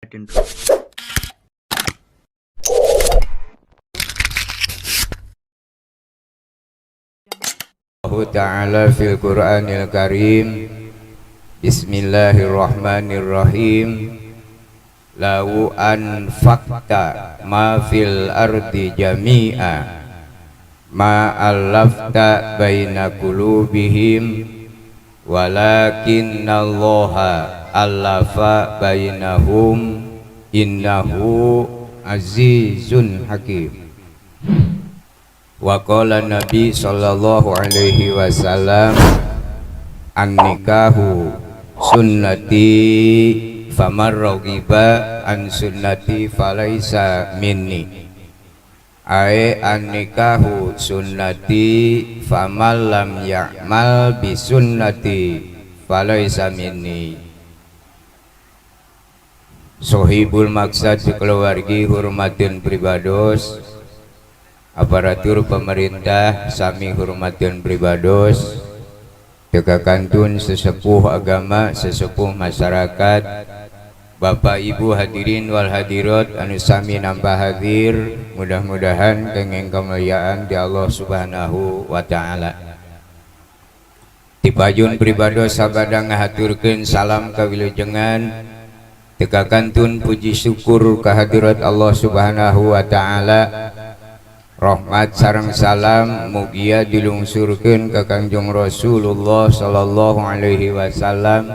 Allah Ta'ala fil Qur'anil Karim. Bismillahirrahmanirrahim. Lau anfaqta ma fil ardi jami'a ma allafta baina qulubihim walakinnallaha allafa bainahum innahu azizun hakim. Wa qala Nabi sallallahu alaihi wasallam, an-nikahu sunnati faman raghiba an sunnati falaisa minni. Ai an-nikahu sunnati faman lam ya'mal bi sunnati falaisa minni. Sohibul maksad keluargi hurmatin pribados, aparatur pemerintah sami hurmatin pribados, tegakantun sesepuh agama, sesepuh masyarakat, Bapak Ibu hadirin wal hadirat anu sami nambah hadir, mudah-mudahan kenging kemuliaan di Allah Subhanahu wa Ta'ala. Tipajun pribados sabada ngahaturkeun salam kawilujengan, tegakantun puji syukur kehadirat Allah Subhanahu wa Ta'ala. Rahmat sareng salam mugia dilungsurkeun ka Kangjeng Rasulullah sallallahu alaihi wasallam.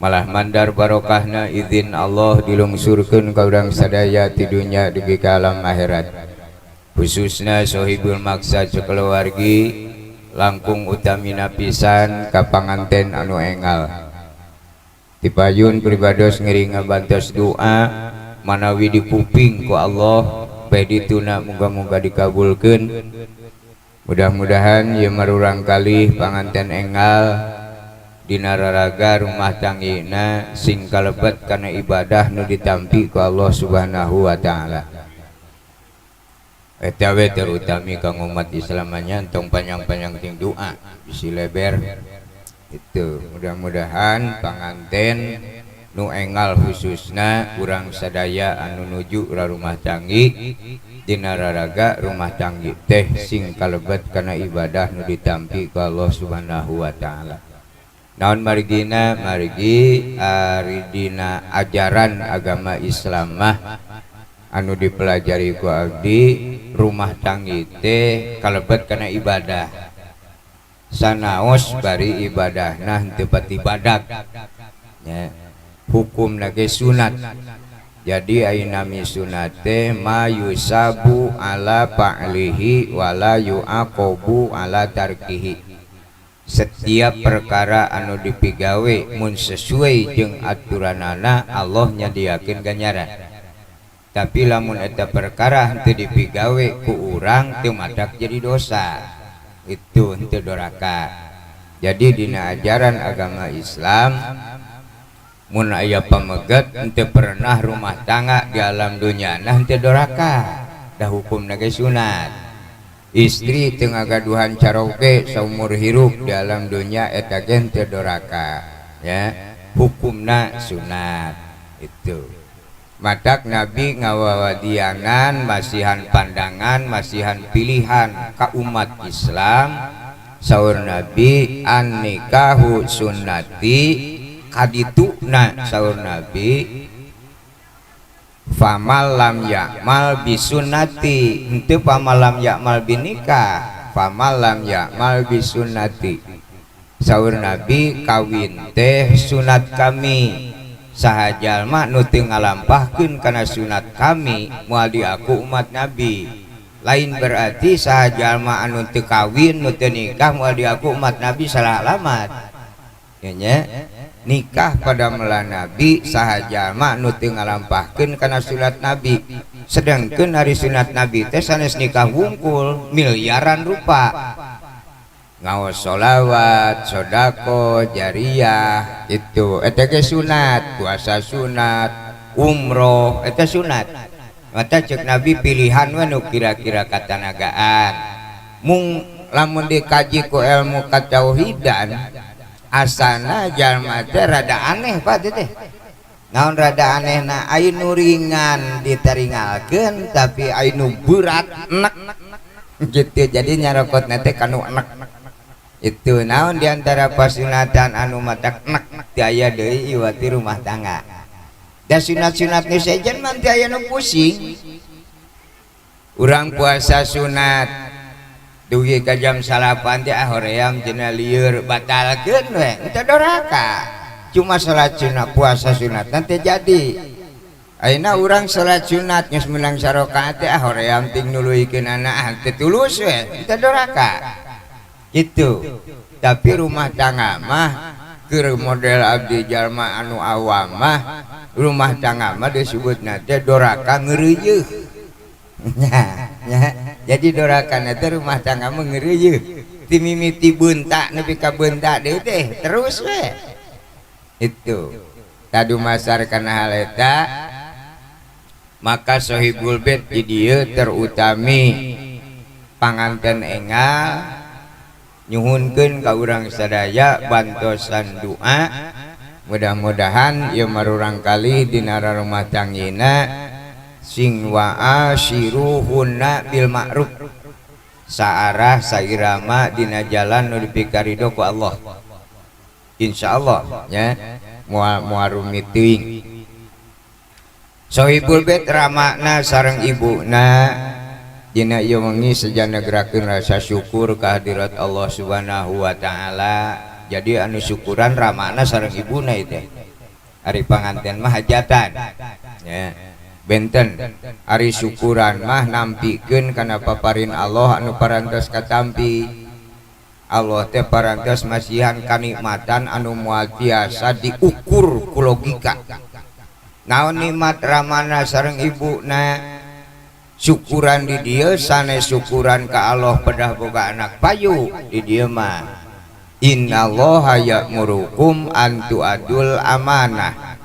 Malah mandar barokahna izin Allah dilungsurkeun ka urang sadaya ti dunya dugi ka alam akhirat. Khususna sohibul maksad sakeluargi langkung utamina pisan ka panganten anu engal. Tipayun pribados ngeri ngabantos doa manawi dipuping ku Allah pedituna muga-muga dikabulkeun. Mudah-mudahan ieu marurang kalih panganten engal dina raraga rumah tanggina sing kalebet kana ibadah nu ditampi ku Allah Subhanahu wa Ta'ala. Eta we terutami kang umat Islam nyantong panjang-panjang ting doa bisi leber. Itu mudah-mudahan panganten nu engal khususna urang sadaya anu nuju rumah tanggi dina raraga rumah tanggi teh sing kalebet kana ibadah nu ditampi ku Allah Subhanahu wa Ta'ala. Naon marigina marigi ari dina ajaran agama Islam mah anu dipelajari ku abdi, rumah tanggi teh kalebet kana ibadah. Sanaos bari ibadahna henteu pati badag nya, hukum lagi sunat. Jadi ayeuna mi sunat teh ma yusabu ala fa'lihi wala yu'aqabu ala tarkihi. Setiap perkara anu dipigawe mun sesuai jeung aturanana Allah nyadiakeun ganjaran. Tapi lamun eta perkara henteu dipigawe ku urang teu madak jadi dosa. Itu henteu doraka. Jadi dina ajaran agama Islam mun aya pameget henteu pernah rumah tangga di alam dunya nah henteu doraka. Da hukumna ge sunat. Istri teu ngagaduhan caroge saumur hirup di alam dunya eta ge henteu doraka ya, hukumna sunat. Itu matak Nabi ngawawadianan masihan pandangan masihan pilihan ka umat Islam. Saur Nabi an-nikahu sunnati, kadituna saur Nabi famal lam ya'mal bisunnati, henteu famal lam ya'mal binikah, famal lam ya'mal bisunnati. Saur Nabi kawin teh sunat kami, sahajalma nu teu ngalampahkeun kana sunat kami moal diaku umat Nabi. Lain berarti sahajalma anu teu kawin nu teu nikah moal diaku umat Nabi salah alamat. Nya nikah pada mela Nabi sahajalma nu teu ngalampahkeun kana sunat Nabi. Sedangkeun hari sunat Nabi teh sanes nikah wungkul miliaran rupa. Ngaos sholawat, sodako, jariyah, itu eta ge sunat, puasa sunat, umroh eta sunat. Mata cek Nabi pilihan we nu kira-kira katanagaan. Mung lamun dikaji ku ilmu katauhidan asana jalma teh rada aneh Pak teh. naon rada anehna anu ringan ditaringalkeun tapi anu berat enek gitu. Jadi nyarokot teh kanu enek itu naon diantara pasunatan anu matak enek teu aya deui iwati rumah tangga. Da sunat-sunat nu sejen mah teu aya nu pusing. Urang puasa sunat dugi ka jam 8 teh hoream cenah lieur batalkeun we teu doraka. Cuma salat sunat puasa sunat nanti jadi ayeuna urang salat sunat geus menang sarakaat teh hoream ting nuluikeun anak teh tulus we teu doraka gitu. Tapi rumah tangga mah keur model abdi jalma anu awam mah rumah tangga mah disebutna teh doraka ngeureuyeuh nya. Jadi dorakana teh rumah tangga mah ngeureuyeuh ti mimiti beuntak nepi ka beuntak deui teh terus we itu. Tadu masar kana hal eta maka sohibul bait di dieu terutami panganten engal nyuhunkeun ka urang sadaya bantosan doa. Mudah-mudahan ieu marurang kali dina rumah tanggina sing wa'ashiruhunna bil ma'ruf saarah sairama dina jalan nu dipikaridho ku Allah insyaallah nya moal rumiting. Sohibul bait ramakna sareng ibuna dina ieu wengi sajanegerakeun rasa syukur kehadirat Allah Subhanahu wa taala. Jadi anu syukuran ramakna sareng ibuna itu ari panganten mah hajatan ya benten ari syukuran mah nampikeun kana paparin Allah anu parantos katampi. Allah teh parantos masihan kanikmatan anu moal tiasa diukur ku logika. Naon nikmat ramana sareng ibuna syukuran di dieu sanes syukuran ka Allah pedah boga anak payu di dieu mah innallaha ya'murukum an tu'adul amanah.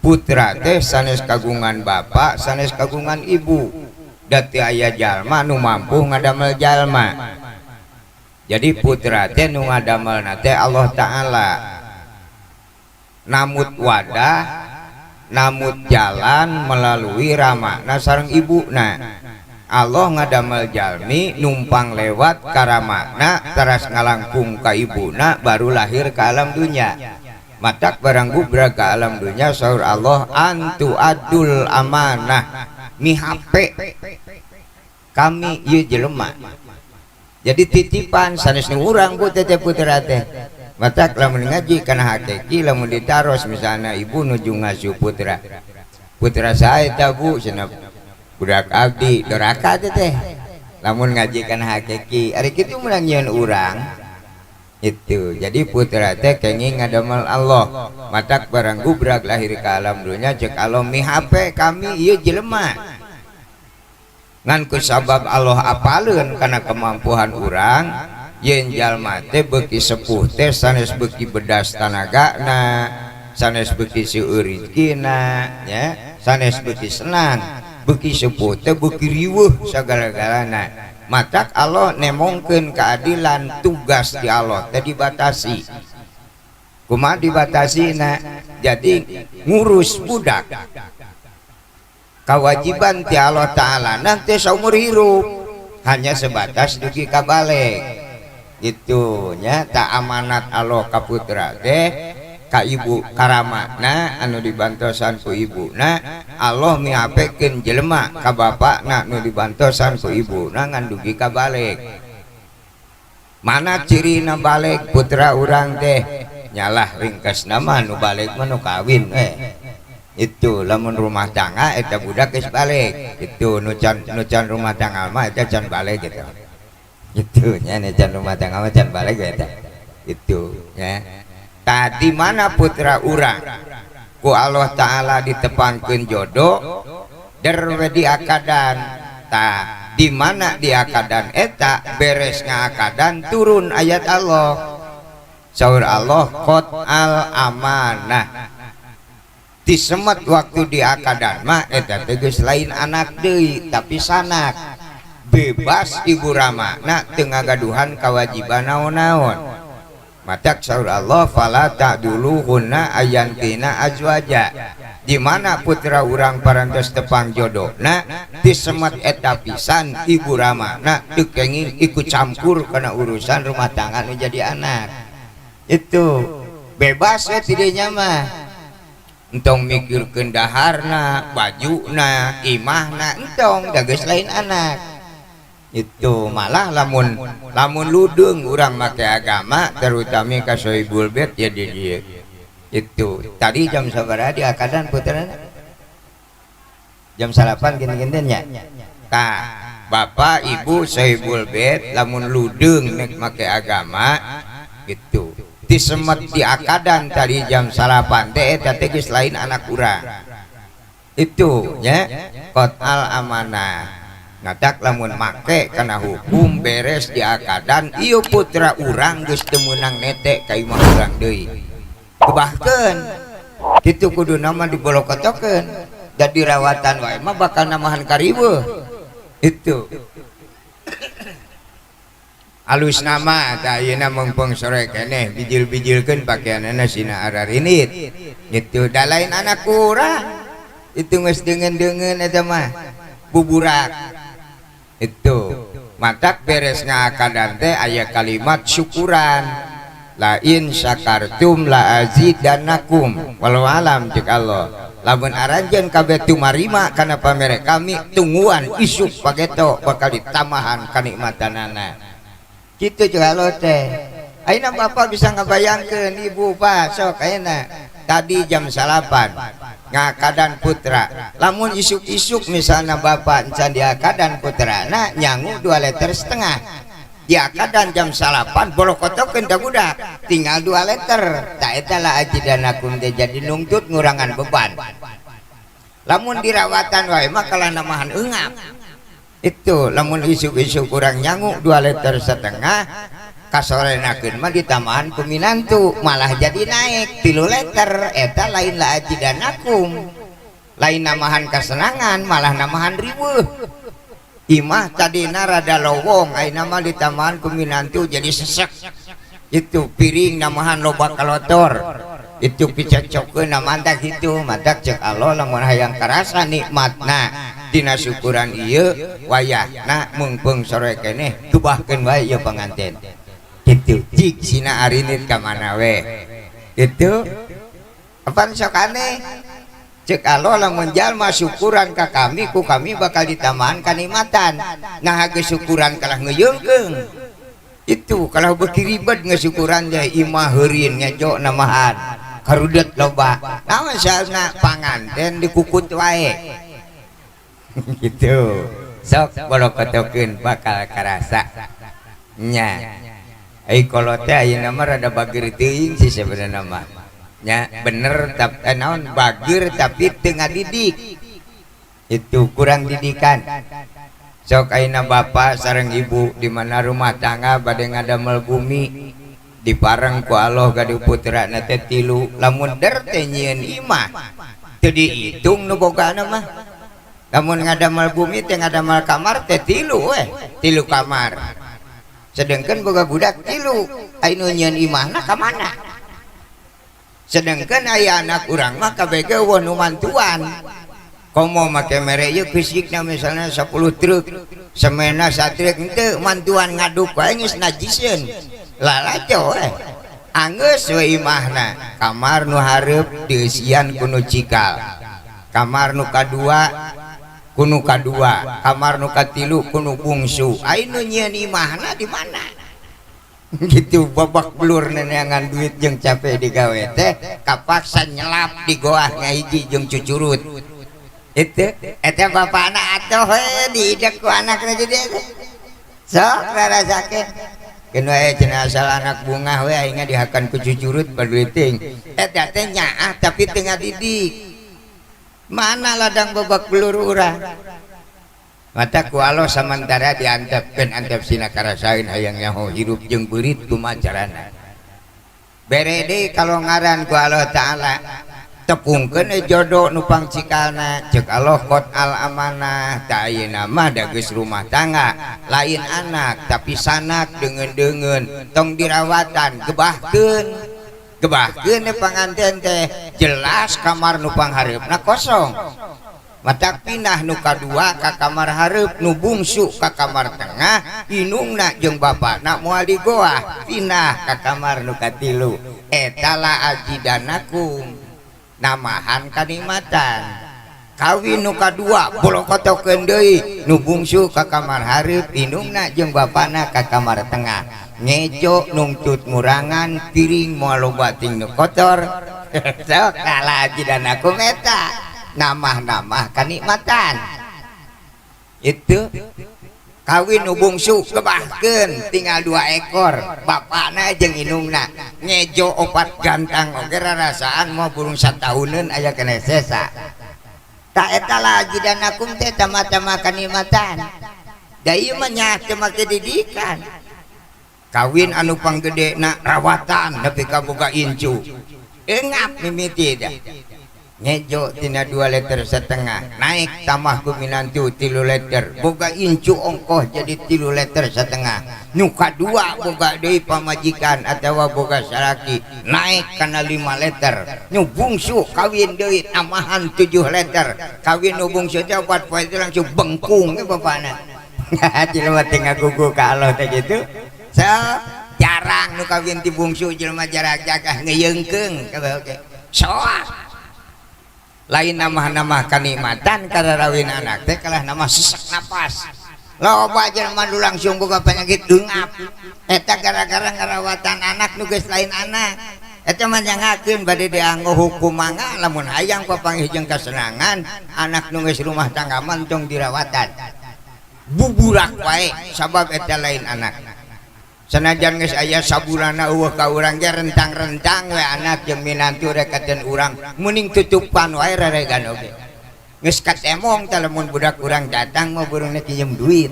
Putra teh sanes kagungan bapak sanes kagungan ibu dati aya jalma nu mampu ngadamel jalma. Jadi putra teh nu ngadamelna teh Allah taala namut wadah namut jalan melalui ramakna sareng ibuna. Allah ngadamel jalmi numpang lewat karamakna teras ngalangkung ka ibuna baru lahir ke alam dunia. Matak barang gubra ke alam dunia saur Allah antu adul amanah mihape kami ieu jelema. Jadi titipan sanes nu urang ku teh putra teh. Matak lamun ngaji kana hakiki lamun ditaros misalna ibu nuju ngasuh putra. Putra sae ta Bu cenah budak abdi doraka teh. Lamun ngaji kana hakiki ari kitu meunang nyieun urang. Itu. Jadi putra teh kenging ngadamel Allah. Matak barang gubrak lahir ka alam dunya ceuk Allah mihape kami ieu jelema. Ngan ku sabab Allah apaleun kana kemampuan urang yen jalma teh beuki sepuh teh sanes beuki bedas tanagana sanes beuki seueur rezekina nya sanes beuki senang beuki sepuh teh beuki riweuh sagala-galana. Matak Allah nemongkeun keadilan tugas di Allah teh dibatasi. Kumaha dibatasina? Jadi ngurus budak kewajiban ti Allah taala nanti saumur hirup hanya sebatas dugi kabalik gitu nya tak amanat Allah ka putra teh ka ibu karamakna anu dibantosan ku ibuna Allah mihapekeun jelema ka bapakna anu dibantosan ku ibuna ngan dugi kabalik. Mana cirina balik putra urang teh nyalah ringkasna mah nu balik mah nu kawin itu lamun rumah tangga eta budak geus balik itu nucan rumah tangga mah eta can balik gitu itu nya nucan rumah tangga mah can balik eta itu ya. Tadi mana putra urang ku Allah taala ditepangkeun jodoh derwe di akadan tah di mana di akadan eta beres ngakadan turun ayat Allah saur Allah qad al amanah disemet waktu di akadan mah eta teh geus lain anak deui tapi sanak bebas ibu ramakna teu ngagaduhan kawajiban naon-naon. Matak saur Allah fala ta'duluhunna ayantina azwaja di mana putra urang parantos tepang jodoh nah disemat eta pisan ibu ramana dikenging ikut campur karena urusan rumah tangga menjadi anak itu bebas ya tidaknya mah entong mikir kendaharna bajuna imahna entong dages lain anak itu malah lamun ludung urang make agama terutama ka sohibul bait ya dia itu tadi jam sabaraha di akadan puterana jam 8 gini-gininya tah bapak ibu sohibul bait lamun ludeng nek make agama gitu disemet di akadan tadi jam 8 teh eta teh geus lain anak urang itu nya kotal amanah ngadak lamun make kana hukum beres di akadan ieu putra urang geus teu meunang nete ka imah urang deui bahkan gitu kudu nama dibolokotokeun dan dirawatan wae mah bakal namahan kariweuh itu alus nama tah ayeuna mengpeng sore keneh bijil-bijilkeun pakaianna sina ararinit gitu da lain anak urang itu geus deungeun-deungeun eta mah buburak itu matak beres ngakadan teh aya kalimat syukuran la in syakartum la azidanakum walau alam cek Allah lamun aranjeun kabeh tumarima kana pamere kami tungguan isuk pageto bakal ditamahan kanikmatanana kitu cek Allah teh ayeuna bapak bisa ngabayangkeun ibu pak sok ayeuna tadi jam 8 ngakadan putra lamun isuk-isuk misalnya bapak encan diakadan putrana nyangu 2,5 liter di akadan jam 8 bolokotokeun da budak tinggal 2 liter tak eta la ajidanakum teh jadi nungtut ngurangan beban lamun dirawatan wae mah kala namahan eungap itu lamun isuk-isuk kurang nyangu 2,5 liter kasorenakeun mah ditamahan peminantu malah jadi naik 3 liter eta lain la ajidanakum lain namahan kasenangan malah namahan riweuh imah tadina rada lowong ayeuna mah ditamahan peminantu jadi sesek itu piring namahan loba kalotor itu picocokeun namantak itu matak cek Allah lamun hayang karasa nikmatna dina syukuran ieu wayahna mengpeung sore keneh tubahkeun wae ieu panganten gitu cik sina arinit ka mana we itu apa sok aneh cek Allah lamun jalma syukuran ka kami ku kami bakal ditamahan kanikmatan nah geus syukuran kalah ngeuyeungkeung itu kalau berkiribat ngesyukuran teh imah heureun ngejo namahan karudet loba naon saeuna panganten dikukut wae gitu sok bolokotokeun bakal karasa nya ai kolot teh ayeuna mah rada bageur teuing sih sebenarnya mah nya bener tapi naon bageur tapi teu ngadidik itu kurang didikan sok ayeuna bapak sareng ibu di mana rumah tangga bade ngadamel bumi dipareng ku Allah gadu putrana teh 3 lamun der teh nyieun imah teu diitung nu bogana mah lamun ngadamel bumi teh ngadamel kamar teh 3 we 3 kamar sedengkeun boga budak 3 aya nu nyieun imahna ka mana sedangkan aya anak urang mah kabeh eueuh nu mantuan komo make mere ieu fisikna misalnya 10 truk semena satruk henteu mantuan ngaduk wae geus najisieun lalajo we anggeus we imahna kamar nu hareup dieusian ku nu cikal kamar nu kadua ku nu kadua kamar nu katilu ku nu bungsu aya nu nyieun imahna di mana gitu babak belur neneangan duit jeung capek digawe teh kapaksa nyelap di goah ngahiji jeung cucurut itu eta bapana atuh diidek ku anakna jadi sok rarasakeun keun wae cenah asal anak bunga we aing dihakan ku cucurut baduiting eta teh nyaah tapi teu ngadidik mana ladang babak belur urang mata ku Allah samantara diantepkeun antep sina karasaeun hayang nyaho hirup jeung beurit kumaha carana bere deui kalau ngaran ku Allah taala tepungkeun jodoh nu pangcikalna ceuk Allah qot al amanah ta ayeuna mah da geus rumah tangga lain anak tapi sanak deungeun-deungeun tong dirawatan gebahkeun gebahkeun panganten teh jelas kamar nu panghareupna kosong mata pindah nu kadua ka kamar hareup nu bungsu ka kamar tengah inungna jeung bapakna moal di goa pindah ka kamar nu katilu eta la ajidanakum namahan kanikmatan kawin nu kadua bolokotokeun deui nu bungsu ka kamar hareup indungna jeung bapana ka kamar tengah ngejo nungtut murangan piring moal loba ting nu kotor sok kalah ajidanakum eta namah-namah kanikmatan itu kawin nu bungsu gebahkeun tinggal 2 ekor bapana jeung indungna ngejo 4 gantang oge rarasaan mau burung satahunun aya kene sesa tak eta lagi dan akum teh tama-tama kanikmatan da ieu mah nya teu make didikan kawin anu panggede na rawatan nepi ka boga incu eungap mimiti da ngejo tina 2 liter setengah naik tambah ku minantu 3 liter boga incu ongkoh jadi 3 liter setengah nu kadua boga deui pamajikan atawa boga salaki naik kana 5 liter nu bungsu kawin deui tamahan 7 liter kawin nu bungsu teh 4 poe itu langsung bengkung ke bapana jelema teh ngagugu ka Allah teh gitu so jarang nu kawin ti bungsu jelema jarak jagah ngeyeungkeung ka oke soak lain nama-nama kanikmatan kararawin anak teh kalah nama sesak napas loba jelema nu langsung boga penyakit deungap eta gara-gara ngarawatan anak nu geus lain anak eta mah nyangakeun bade dianggo hukum mangga lamun hayang papanggih jeung kasenangan anak nu geus rumah tangga mantong dirawatan buburak wae sabab eta lain anak sanajan geus aya saburana eueuh ka urang ge rentang-rentang we anak jeung minantu rek katen urang mending tutupan wae raregan oge geus katemong teh lamun budak urang datang mah burungna pinjem duit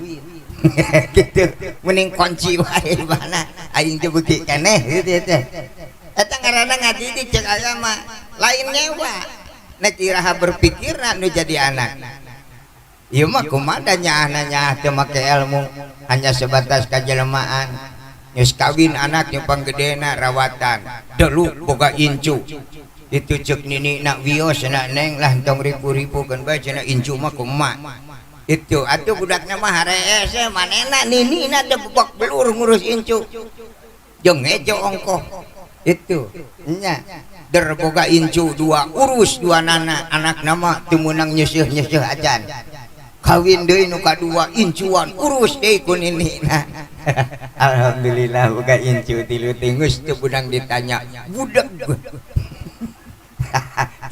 gitu mending kunci wae mana aing teh beuki keneh gitu teh eta ngaranna ngadidik cek aya mah lain nyewa nek iraha berpikirna nu jadi anak ieu mah kumaha nyaah teu make ilmu hanya sebatas kajelmaan geus kawin anak yang panggedena rawatan delu boga incu itu cek nini nak wios nak neng lah tong ribu-ribu kan bae cenah incu mah kumaha itu atuh budakna mah harees manehna nini na teh bebak belur ngurus incu jeung ngejo ongkoh itu nya der boga incu 2 urus 2 nana anak nama teu meunang nyeuseuf-nyeuseuf acan kawin deui nu kadua incuan urus deui ku ninina alhamdulillah boga incu 3 tingus teu budang ditanya budak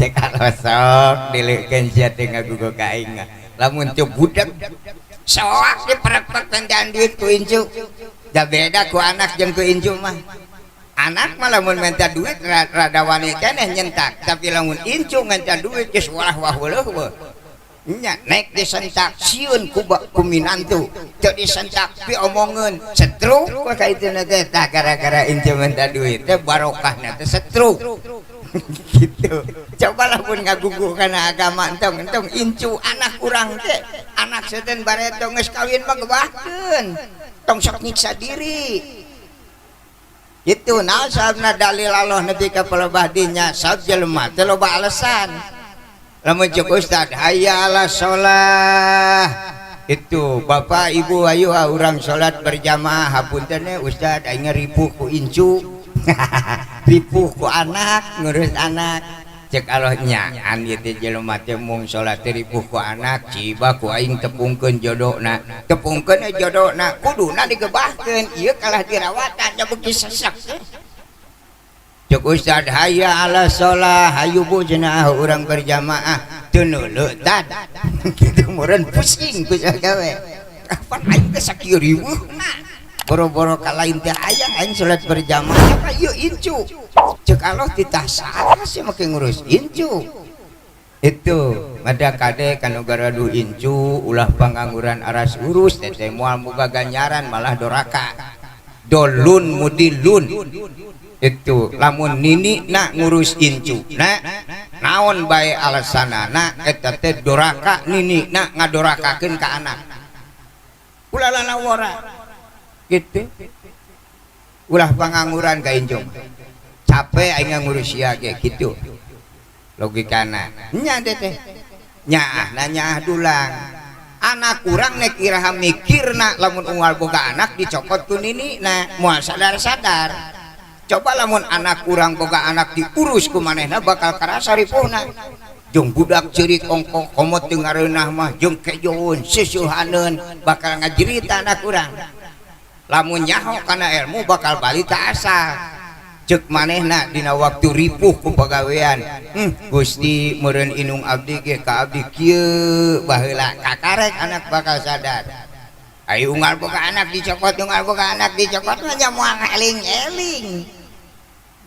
cek alosok dileukeun sia teh ngagugu ka aing lamun teu budak soak diperek-perek tendaan duit ku incu da beda ku anak jeung ku incu mah anak mah lamun minta duit rada wani keneh nyentak tapi lamun incu minta duit geus walah-wah weuleuh nya naik disentak sieun ku minantu teu disentak pi omongeun setruk ka ituna teh tah gara-gara incu minta duit teh barokahna teh setruk gitu coba lamun ngagugu kana agama entong incu anak urang teh anak seuten bareto geus kawin mah gebahkeun tong sok nyiksa diri itu naon sabna dalil Allah nepi ka pelebah dinya sab jelema teh loba alasan lamun cek ustad hayya ala sholah itu bapak ibu ayo urang sholat berjamaah hapunten ustad aing ripuh ku incu ripuh ku anak ngurus anak cek Allah nyaan ieu teh jelema teh mung sholat ripuh ku anak ciba ku aing tepungkeun jodohna kuduna digebahkeun ieu kalah dirawatan nya beuki sesak cek ustad hayya ala sholah hayu bu cenah urang berjamaah teu nuleutan kitu meureun pusing ku sagawe kapan aing teh sakieu riweuhna boro-boro ka lain teh aya aing salat berjamaah ka ieu incu cek Allah titah saha sih make ngurus incu itu mada kade kanu garadu incu ulah pangangguran aras urus teh moal boga ganjaran malah doraka dolun mudilun itu lamun nini nak ngurus incu nah naon bae alasanana eta teh doraka nini nak ngadorakakeun ka anak ulah wora gitu ulah pangangguran ka incu capek aing ngurus sia ge gitu logikana nya teh nyaah nanya dulang anak kurang nek iraha mikirna lamun unggal boga anak dicokot ku nini nah moal sadar-sadar coba lamun anak kurang boga anak diurus ku manehna bakal karasa ripuhna jeung budak ceurik ongkoh komot teu ngareunah mah jeung kejoeun susuhaneun bakal ngajerita anak kurang lamun nyaho kana ilmu bakal balik ka asal cek manehna dina waktu ripuh ku pagawean Gusti meureun inung abdi ge ka abdi kieu baheula kakarek anak bakal sadar ayo unggal boga anak dicokot unggal boga anak dicokot nya moal eling-eling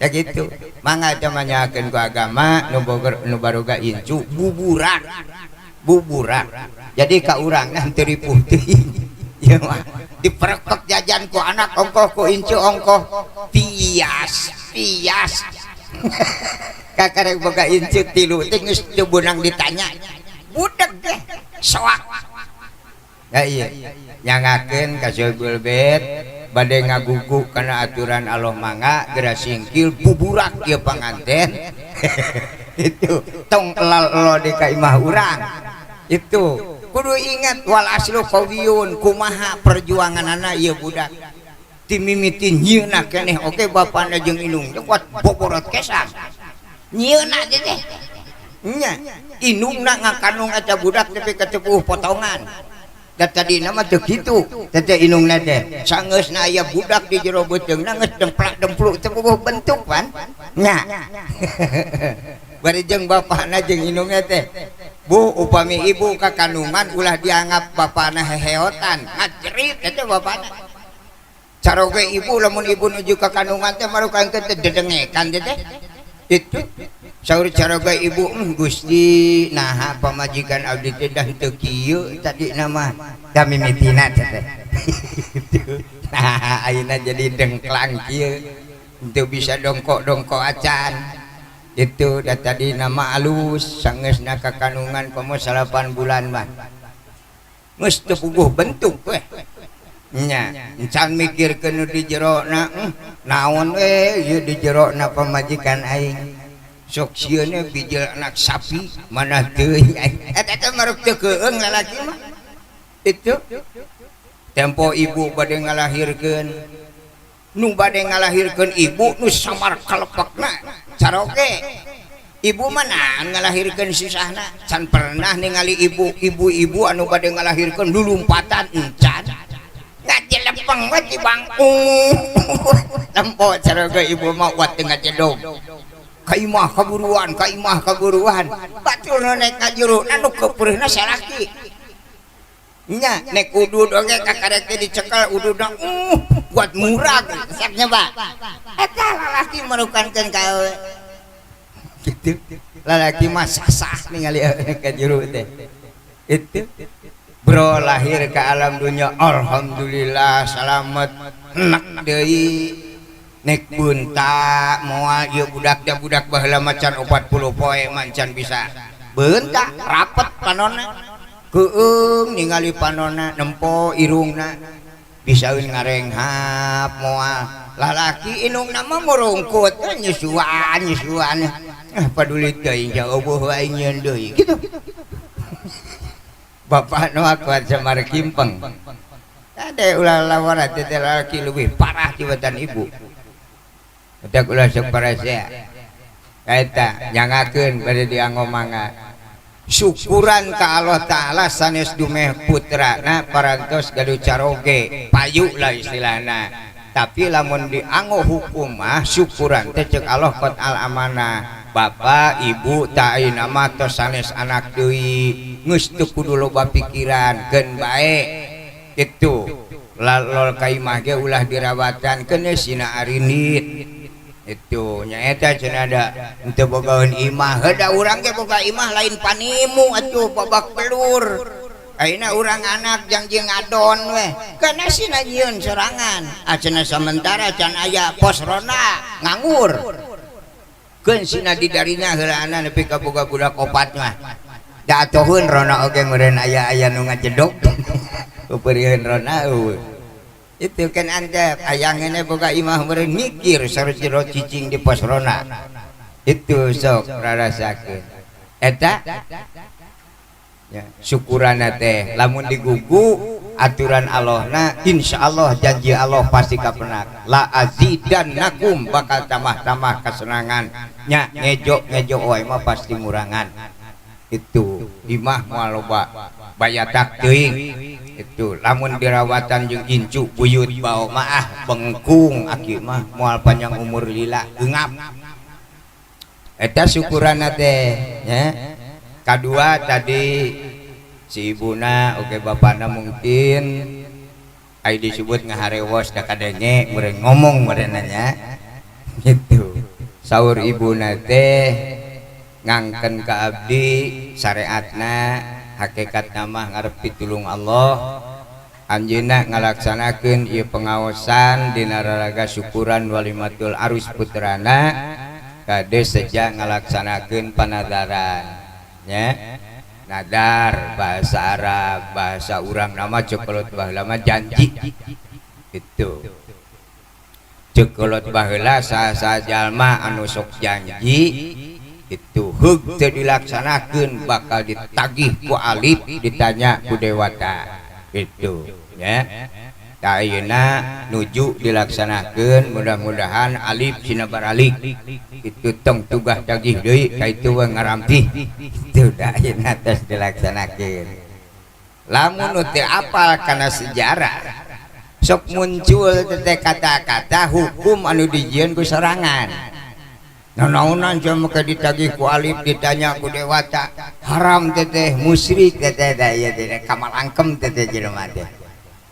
ya gitu mangga temanyakeun ku agama nu baruga incu buburak jadi ka urang teu ripuh teuing ya mah diperekek jajan ku anak ongkoh ku incu ongkoh pias kakarek boga incu tilu teh geus teu beunang ditanya budak teh soak ya iya nyangakeun ka Syekh Bet bade ngagugu kana aturan Allah mangga geura singkil buburak ieu panganten itu tong elal di ka imah urang itu kudu ingat wal aslu qawiyun kumaha perjuanganana ieu budak timimiti nyieuna keneh oke bapana jeung indung kuat boborot kesan nyieuna teh nya indungna ngakanung eta budak tapi ketepuh potongan da tadina mah teu kitu teh indungna teh sangeusna aya budak di jero beuteungna geus demplak-dempluk teu boboh bentuk pan nya bari jeung bapana jeung indungna teh Bu upami ibu kakandungan ulah dianggap bapana heheotan ngajerit eta bapana caroge ibu lamun ibu nuju kakandungan teh marukan teh dedengekan teh itu saur caroge ibu Gusti naha pamajikan abdi teh dah teu kieu tadi nama da mimitina teh nah ayeuna jadi dengklang kieu teu bisa dongkok-dongkok acan itu dan tadi nama alus sangeusna kakandungan pomo 8 bulan mah geus teu puguh bentuk weh nya encan mikirkeun di jerona naon we ieu di jerona pamajikan aing sok sieuna bijil anak sapi mana teuing aing eta maruk teu keung lalaki mah itu tempo ibu bade ngalahirkeun nu bade ngalahirkeun ibu nu samar kalepekna caroge ibu mana ngalahirkeun susahna can pernah ningali ibu anu bade ngalahirkeun lulumpatan encan ngajelempeng we di bangku tempo caroge ibu mah wat teu ngajedog ka imah kaburuan batur naik ka jero anu kepeureuhna salaki nya nek udud oge kakarek teh dicekel ududna buat murag saknya Pak eta lalaki marukankeun ka gitu lalaki mah sasah ningali ka jero teh itu bro lahir ke alam dunia alhamdulillah selamat enak deui nek beunta moal ieu budak baheula macan 40 poe mancan bisa beunta rapet panonna keung ningali panonna nempo irungna bisa ngarenghap moal lalaki inungna mah murungkut nyusuan paduli teuing jauh aing nyeun deui kitu bapak nu akuat samar kimpeng ade ulah lawan teh lalaki leuwih parah tibatan ibu udah ulah sok parasea kaeta nyangakeun bade dianggo mangga syukuran ka Allah Ta'ala sanes dumeh putrana parantos gaduh caroge payu lah istilahna tapi lamun dianggo hukum mah syukuran teh ceuk Allah qad al amanah bapak ibu tak ayeuna mah tos sanes anak deui geus teu kudu loba pikiran keun bae kitu lol ka imah ge ulah dirawatan keun sina arinit itu nyaeta cenah ada henteu bogaeun imah heuda urang ge boga imah lain panimu atuh babak pelur ayeuna urang anak jangjing ngadon weh kana sina nyieun sorangan acenah sementara can aya posrona nganggur keun sina didarinya heulaana nepi ka boga budak opat mah da atoheun rona oge meureun aya nu ngajedog kupeurieun rona eueuh Itu kan anda ayangnya boga imah meureun mikir sareng jero cicing di pos rona. Itu sok rarasakeun eta ya syukurana teh lamun digugu aturan Allahna insyaallah janji Allah pasti kapenak la azidannakum bakal tambah-tambah kesenangan nya ngejo wae mah pasti murangan. Itu imah moal loba bayatak teuing. Itu lamun dirawatan jeung incu buyut bawa maah bengkung aki mah moal panjang umur lila geungap. Eta syukuranna teh ya. Kadua tadi si ibuna oke bapakna mungkin ai disebut ngaharewos da kadenge meureun ngomong meureunanya gitu. Saur ibuna teh ngangken ka abdi syariatna hakikat nama ngarep pitulung Allah anjeunna ngalaksanakeun ieu pengaosan dina raraga syukuran walimatul arus putrana kade sejak ngalaksanakeun panadaran ya. Nadar bahasa Arab bahasa urang nama cekolot baheula mah janji itu cekolot baheula saha jalma anu sok janji itu heug teu dilaksanakeun bakal ditagih ku alif ditanya ku dewata itu ya. Ta ayeuna nuju dilaksanakeun mudah-mudahan alif sinebar alik itu tong tugas tagih deui ka itu ngarampih itu da ayeuna tos dilaksanakeun. Lamun teu apal kana sejarah sok muncul teh kata-kata hukum anu dijieun ku sorangan. Naonan jam maka ditagih ku alif ditanya ku dewata haram teteh musyrik teteh da ieu teh kamalangkem teteh jelema teh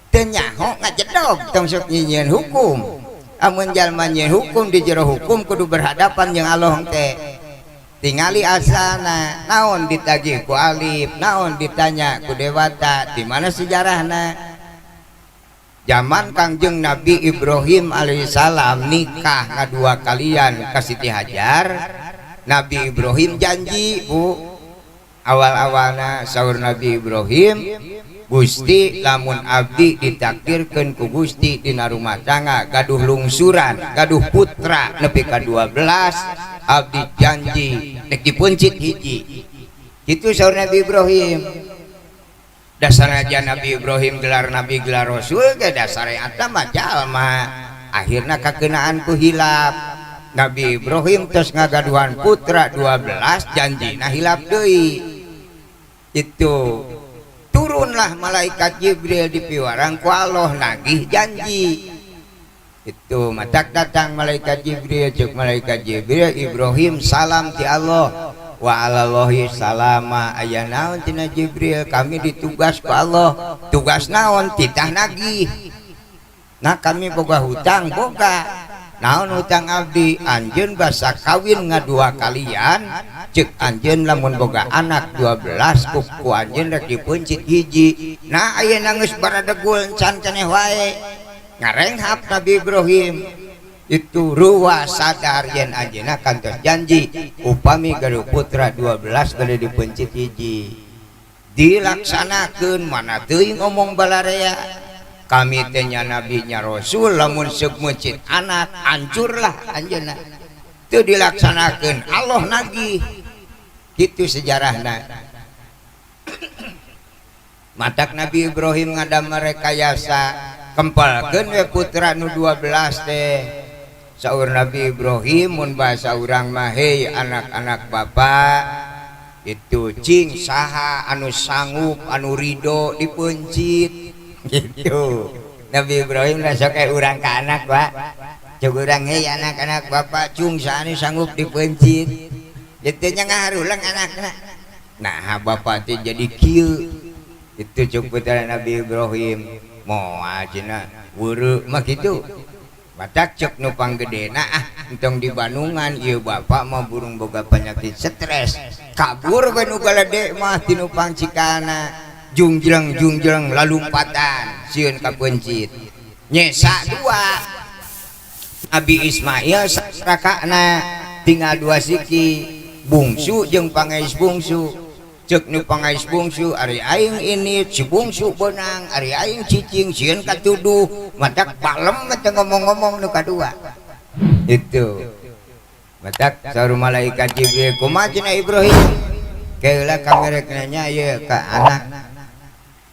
teu nyaho ngajedog tong sok nyieun hukum. Amun jalma nyieun hukum di jero hukum kudu berhadapan jeung Allah teh tingali asalna naon ditagih ku alif naon ditanya ku dewata di mana sejarahna. Zaman Kangjeng Nabi Ibrahim alaihissalam nikah ngadua kalian ka Siti Hajar. Nabi Ibrahim janji bu awal-awalna saur Nabi Ibrahim Gusti lamun abdi ditakdirkeun ku Gusti dina rumah tangga gaduh lungsuran gaduh putra nepi ka 12 abdi janji nek dipuncit hiji kitu saur Nabi Ibrahim. Dasar aja Nabi Ibrahim gelar Nabi gelar Rasul ke dasar eta mah jalma akhirna kakenaan ku hilap. Nabi Ibrahim terus ngagaduhan putra 12 janjina hilap deui. Itu turunlah malaikat Jibril di piwarang ku Allah nagih janji. Itu matak datang malaikat Jibril cek malaikat Jibril Ibrahim salam ti Allah. Wa alallahi salama aya naon tina Jibril kami ditugas ku Allah tugas naon titah nagih. Nah kami boga hutang boga naon hutang abdi anjeun basa kawin ngadua kalian cek anjeun lamun boga anak 12 ku anjeun rek dipuncit hiji. Nah ayeuna geus baradegul can keneh wae ngarenghap Nabi Ibrahim itu ruwa sadar yen anjeunna kantos janji upami gaduh putra 12 gede dipencit hiji dilaksanakeun mana teuing ngomong balarea kami teh nya nabi nya rasul lamun seug mencit anak hancurlah anjeunna teu dilaksanakeun Allah nagih kitu sejarahna. Matak Nabi Ibrahim ngadamel rekayasa kempalkeun we putra nu 12 teh. Saur Nabi Ibrahim mun bahasa urang mah hei anak-anak bapak itu cing saha anu sanggup anu ridho dipencit gitu. Nabi Ibrahim lah sok urang ka anak Pak cuk urang hei anak-anak bapak cung saha anu sanggup dipencit itu nya ngaharulang anakna. Nah bapak teh jadi kieu itu cuk putra Nabi Ibrahim moal cenah weureu mah kitu. Batak cek nupang gedena entong di Bandungan ieu bapak mah burung boga penyakit stres kabur we nu galede mah ti nupang cikana jungjreng lalumpatan sieun kapencit nyesa dua Nabi Ismail sakrakana tinggal 2 siki bungsu jeung pangeis bungsu cek nu pangais bungsu ari aing ini si bungsu benang ari aing cicing sieun katuduh matak palem mata ngomong-ngomong nu kadua itu matak saur malaikat Jibril kumaha cenah Ibrahim keula kamerekna ye ka anak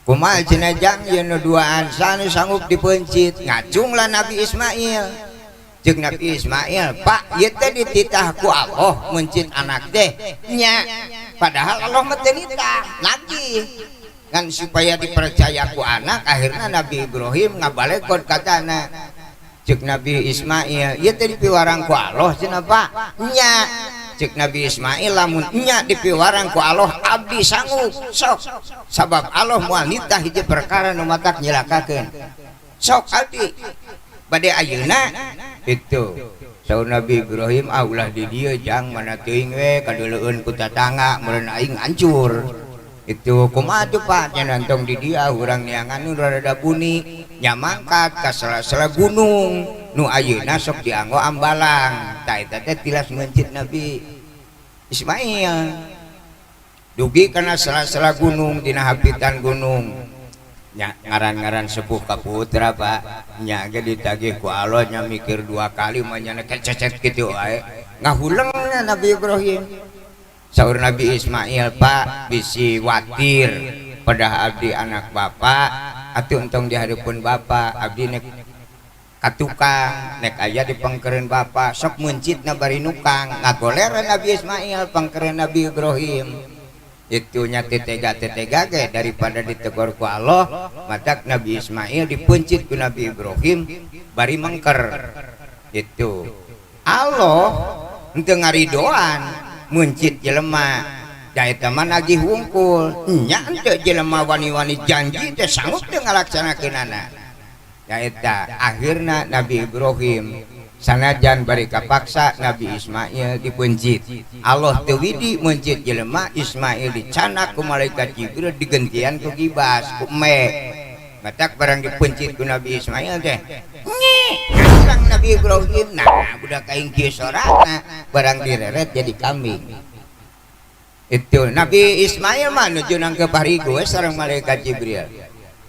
kumaha cenah jang ye nu duaan sanu sanggup dipencit ngacunglah Nabi Ismail cek Nabi Ismail Pak ieu teh dititah ku Allah mencit anak teh nya padahal Allah mah teu nitah lagi kan supaya dipercaya ku anak akhirnya Nabi Ibrahim ngabalekon katana cek Nabi Ismail ieu teh dipiwarang ku Allah cenah Pak nya cek Nabi Ismail lamun nya dipiwarang ku Allah abdi sanggup sok sabab Allah moal nitah hiji perkara nu matak nyilakakeun sok abdi bade ayeuna itu saur Nabi Ibrahim ulah di dieu jang mana teuing we kadeuleun ku tatangga meureun aing hancur itu kumaha tuh Pak nya nantong di dia urang niangan nu rada buni nya mangkat ka sela-sela gunung nu ayeuna sok dianggo ambalang tah eta teh tilas mencit Nabi Ismail dugi kana sela-sela gunung dina hapitan gunung nya ngaran-ngaran sepuh kaputra Pak nya ge ditagih ku Allah nya mikir dua kali manyana kececet kitu wae ngahulengna Nabi Ibrahim saur Nabi Ismail Pak bisi watir pada abdi anak bapak atuh entong di hareupeun bapak abdi nek katukang nek aya di pangkeureun bapak sok muncitna bari nukang ngagoler Nabi Ismail pangkeureun Nabi Ibrahim itu nya tetega ge daripada ditegur ku Allah matak Nabi Ismail dipencit ku Nabi Ibrahim bari mengker itu Allah henteu ngaridoan muncit jelema da eta mah nagih wungkul nya henteu jelema wani-wani janji teh sanggup teu ngalaksanakeunana da eta akhirna Nabi Ibrahim sanajan bari kapaksa Nabi Ismail dipencit Allah teu widi mencit jelema Ismail dicanak ku malaikat Jibril digentian ku gibas ku me matak barang dipencit ku Nabi Ismail teh ngarang Nabi Ibrahim nah budak aing kieu sorakna barang direret jadi kambing itu Nabi Ismail mah nuju nang ke parigu sareng malaikat Jibril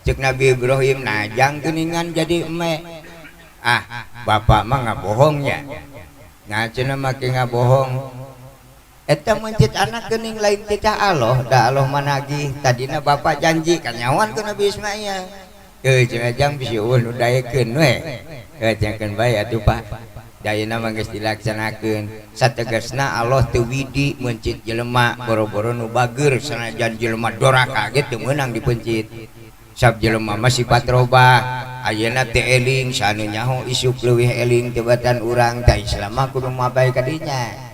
cek Nabi Ibrahim nah jang geuningan jadi eme bapak mah ngabohongnya ngacena make ngabohong eta mencit anak geuning lain titah Allah da Allah managih tadina bapak janji kan nyawan ke Nabi Ismail cenah jang bisi ulun udayekeun we cenahkeun bae atuh Pak dayana mah geus dilaksanakeun sategasna Allah teu widi mencit jelema boro-boro nu bageur sanajan jelema doraka ge teu meunang dipencit sab jelema masih patrobah ayeuna teh eling sanu nyaho isuk leuwih eling tebatan urang teh Islam mah kudu mabay ka dinya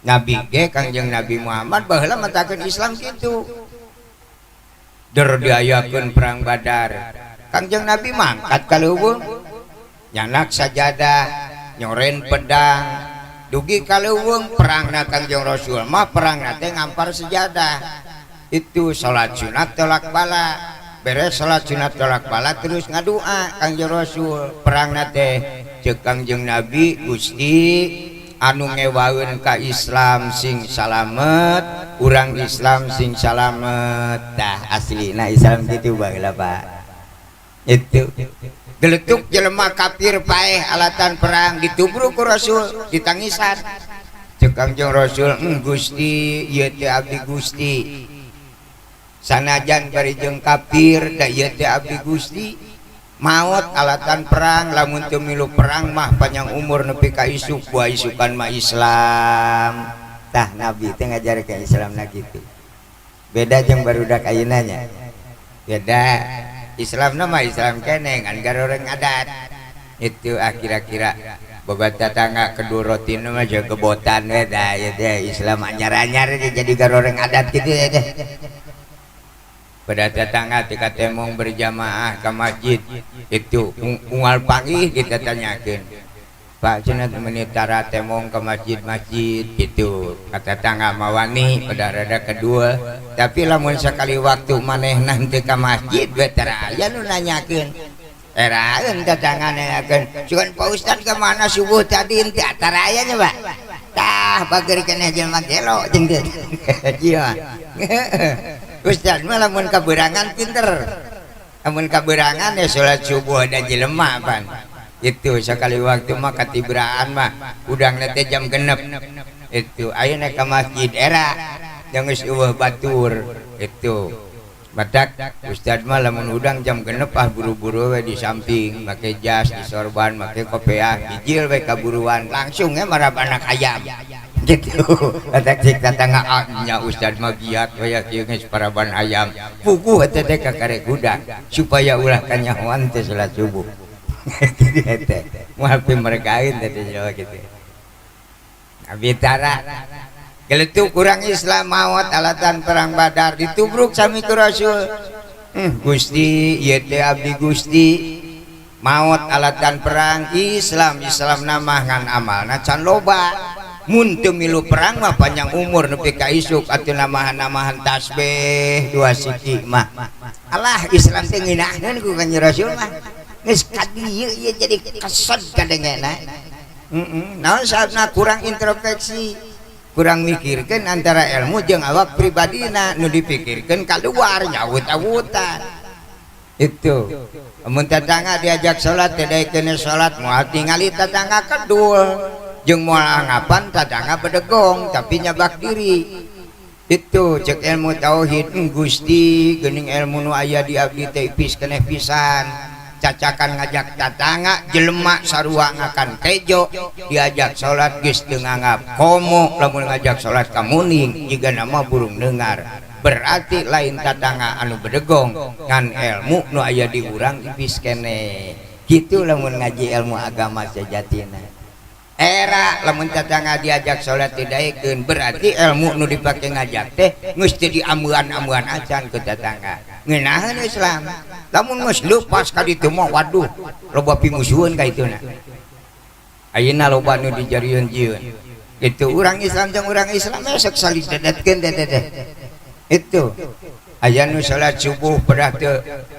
Nabi ge Kangjeng Nabi Muhammad baheula matakeun Islam kitu der diayakeun perang Badar Kangjeng Nabi mangkat ka leuweung nyanak sajadah nyoren pedang dugi ka leuweung perangna Kangjeng Rasul mah perangna teh ngampar sejadah itu salat sunat tolak bala beres salat sunat tolak bala terus ngadua Kangjeng Rasul perang nate cek Kangjeng Nabi Gusti anu ngewaeun ka Islam sing salamet urang Islam sing salamet dah aslina Islam gitu baheula Pak itu geletuk jelema kafir paeh alatan perang ditubruk ku Rasul ditangisan cek Kangjeng Rasul Gusti ieu teh abdi Gusti sanajan bari jeung kafir da ieu teh abdi Gusti maot alatan perang lamun teu milu perang mah panjang umur nepi ka isuk buah isukan mah Islam tah Nabi teh ngajarkeun Islam na kitu beda jeung barudak ayeuna nya beda Islamna mah Islam keneh ngan garoreng adat itu kira-kira boga tetangga kedua rotin mah jeung kebotan we da ieu teh Islam anyar-anyar jadi garoreng adat kitu ya teh pada tetangga tika temong berjamaah ke masjid itu unggal pagi kita tanyakan Pak cenah menitara temong ke masjid-masjid gitu kata tetangga mawani pada rada kedua tapi lamun sekali waktu maneh nanti ke masjid betara aya nu nanyakeun eraeun tetangga nanyakeun sugan Pak Ustad ke mana subuh tadi ente atara aya nya Pak tah bageurkeun jelema gelo jeung teh Ustaz mah lamun kaberangan pinter, lamun kaberangan ya sholat subuh ada jelema pan itu sekali waktu mah katibraan mah udang nanti jam genep itu ayeuna ka masjid era yang geus eueuh batur itu badak Ustaz mah lamun udang jam genep buru-buru we di samping make jas di sorban make kopiah hijil we kaburuan langsung marab anak ayam gitu badak cik tatangga nya Ustaz mah giat we kieu geus paraban ayam puguh teh teh ka karek udang supaya ulah kanyahoan teh salat subuh gitu teh moal pimergaeun teh Jawa kitu abitara geletuk kurang Islam maut alatan perang Badar ditubruk sami ku Rasul Gusti ieu teh abdi Gusti maut alatan perang Islam nama ngan amalna can loba mun teu milu perang mah panjang umur nepi ka isuk atuh namahan tasbih dua siki mah alah Islam teh ngeunahkeun ku Kanjeng Rasul mah geus kadieu ieu jadi kesed kadengena naon sababna kurang introspeksi kurang mikirkan antara ilmu jeung awak pribadina nu dipikirkan keluar nyawut-awutan itu mun tetangga diajak salat tadaikeun salat moal tingali tetangga kedul jeung moal ngapan tetangga bedegong tapi nyabak diri itu cek ilmu tauhid Gusti geuning ilmu nu aya di abdi teh ipis keneh pisan cacakan ngajak tatangga jelema sarua ngakan tejo diajak salat geus teu nganggap komo lamun ngajak salat kamuning jiga nama burung dengar berarti lain tatangga anu bedegong ngan ilmu nu aya di urang ipis keneh kitu lamun ngaji ilmu agama sajatina era lamun tatangga diajak salat didaekeun berarti ilmu nu dipake ngajak teh geus teu diameuan-ameuan acan ke tatangga ngeunaheun Islam lamun geus leupas ka ditu mah waduh loba pimusuheun ka ituna ayeuna loba nu dijarieun jieun itu urang Islam jeung urang Islam sok saling dadetkeun teh itu aya nu salat subuh pedah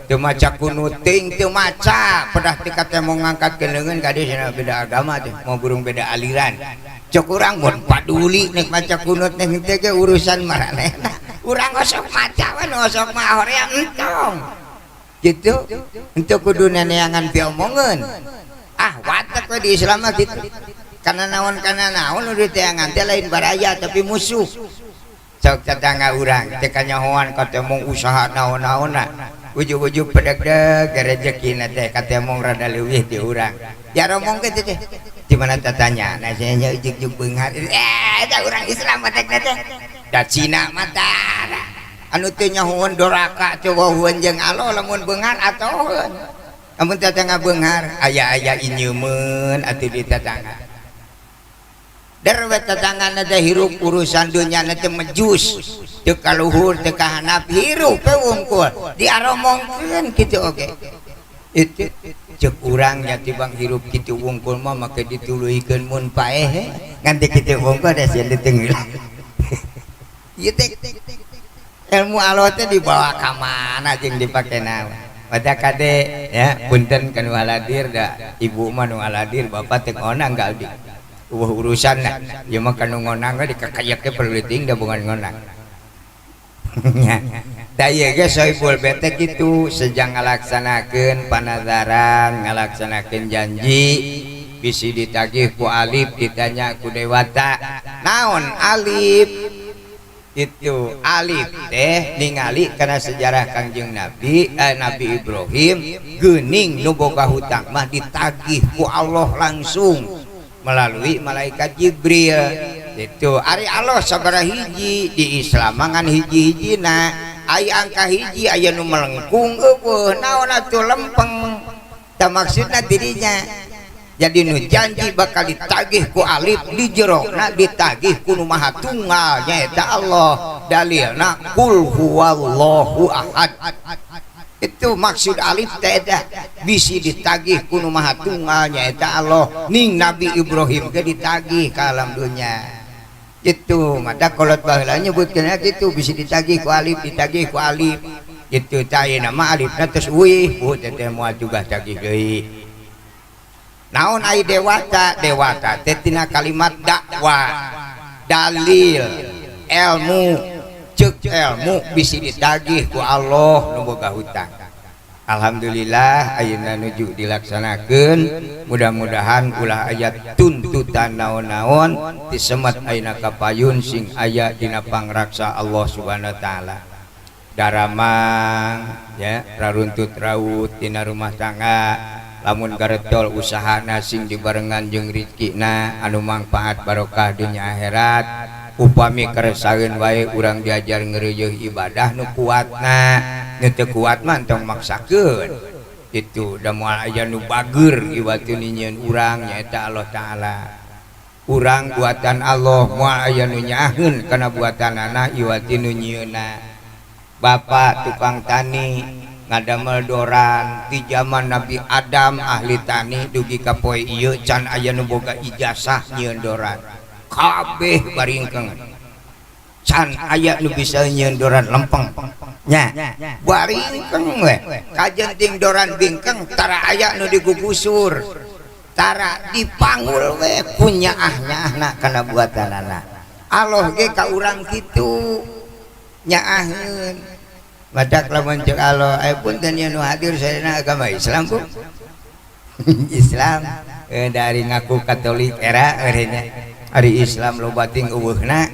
teu maca kunut teuing teu maca pedah teu kate mau ngangkatkeun leungeun ka dieu cenah beda agama teh mau burung beda aliran cok urang mun paduli nek maca kunut nek teh ge urusan maranehna urang osok maca we osok mah hoream entong gitu untuk kudu neneangan piomongeun watak we di Islam mah kitu kana naon udah teangan teh lain baraya tapi musuh sok tetangga urang teh kanyahoan katemong usaha naon-naonna ujug-ujug pedeg-deg rezekina teh katemong rada leuwih ti urang ya romong teh di mana tatanya nah nya ujug-ujug beunghar eta urang Islam matek teh da Cina mata anu teu nyahoan doraka coba hueun jeung alo lamun beunghar atoheun amun tetangga beunghar aya-aya inyeumeun atuh di tetangga derwe tetanggana teh hirup urusan dunyana teh mejus teu kaluhur teu kahandap hirup we wungkul diaromongkeun kitu oge itu cek urang nya tibang hirup kitu wungkul mah make dituluikeun mun paeh ngan teh kitu wungkul da sieun ditengil ieu teh ilmu Allah teh dibawa ka mana jeung dipake naon pada kade ya punten kanu haladir da ibu mah nu haladir bapak teh ngonang ka abdi urusan lah ya mah kanu ngonang ka dikakayak perlu ting da bungan ngonang da ieu ge Soibul bete kitu sejang ngalaksanakeun panadaran ngalaksanakeun janji bisi ditagih ku alif ditanya ku dewata naon alif itu alif teh ningali karena sejarah Kangjeng Nabi Nabi Ibrahim geuning nu boga hutang mah ditagih ku Allah langsung melalui malaikat Jibril itu ari Allah sabaraha hiji di Islam mangan hiji-hijina aya angka hiji aya nu melengkung eueuh naon atuh lempeng tah maksudna dirinya jadi nu janji bakal ditagih ku alif di jerona ditagih ku nu maha tunggal nyaeta Allah dalilna qul huwallahu ahad itu maksud alif teh bisi ditagih ku nu maha tunggal nyaeta Allah ning Nabi Ibrahim ge ditagih ka alam dunya itu mata kolot baheula nyebutkeun kitu bisi ditagih ku alif itu tah nama alifna terus wih teh moal juga tagih deui naon ai dewata teh tina kalimat dakwah dalil ilmu cek ilmu bisa ditagih ku Allah nu boga hutang. Alhamdulillah ayeuna nuju dilaksanakeun, mudah-mudahan ulah aya tuntutan naon-naon disemet ayeuna kapayun sing aya dina pangraksa Allah Subhanahu wa taala. Daramang ya raruntut raut dina rumah tangga, lamun garetol usahana sing dibarengan jeung rezekina anu mangpaat barokah dunya akhirat. Upami keresaheun wae urang diajar ngeureuyeuh ibadah nu kuatna, nu teu kuat mah tong maksakeun. Itu da moal aya nu bageur iwatu ninyeun urang nyaeta Allah taala. Urang buatan Allah, moal aya nu nyaaheun kana buatanana iwati nu nyieunna. Bapak tukang tani ngadamel doran di zaman Nabi Adam ahli tani dugi ka poe ieu can aya nu boga ijazah nyieun doran. Kabeh baringkeng can aya nu bisa nyieun doran lempeng nya baringkeng we kajen ting doran bingkeng tara aya nu digugusur tara dipanggul we punya ahna kana buatanana. Allah ge ka urang kitu nyaaheun badak lamun ceuk Allah punten nya nu hadir sadayana agama Islam Bu. Islam dari ngaku Katolik era eureunya hari Islam loba ting eueuhna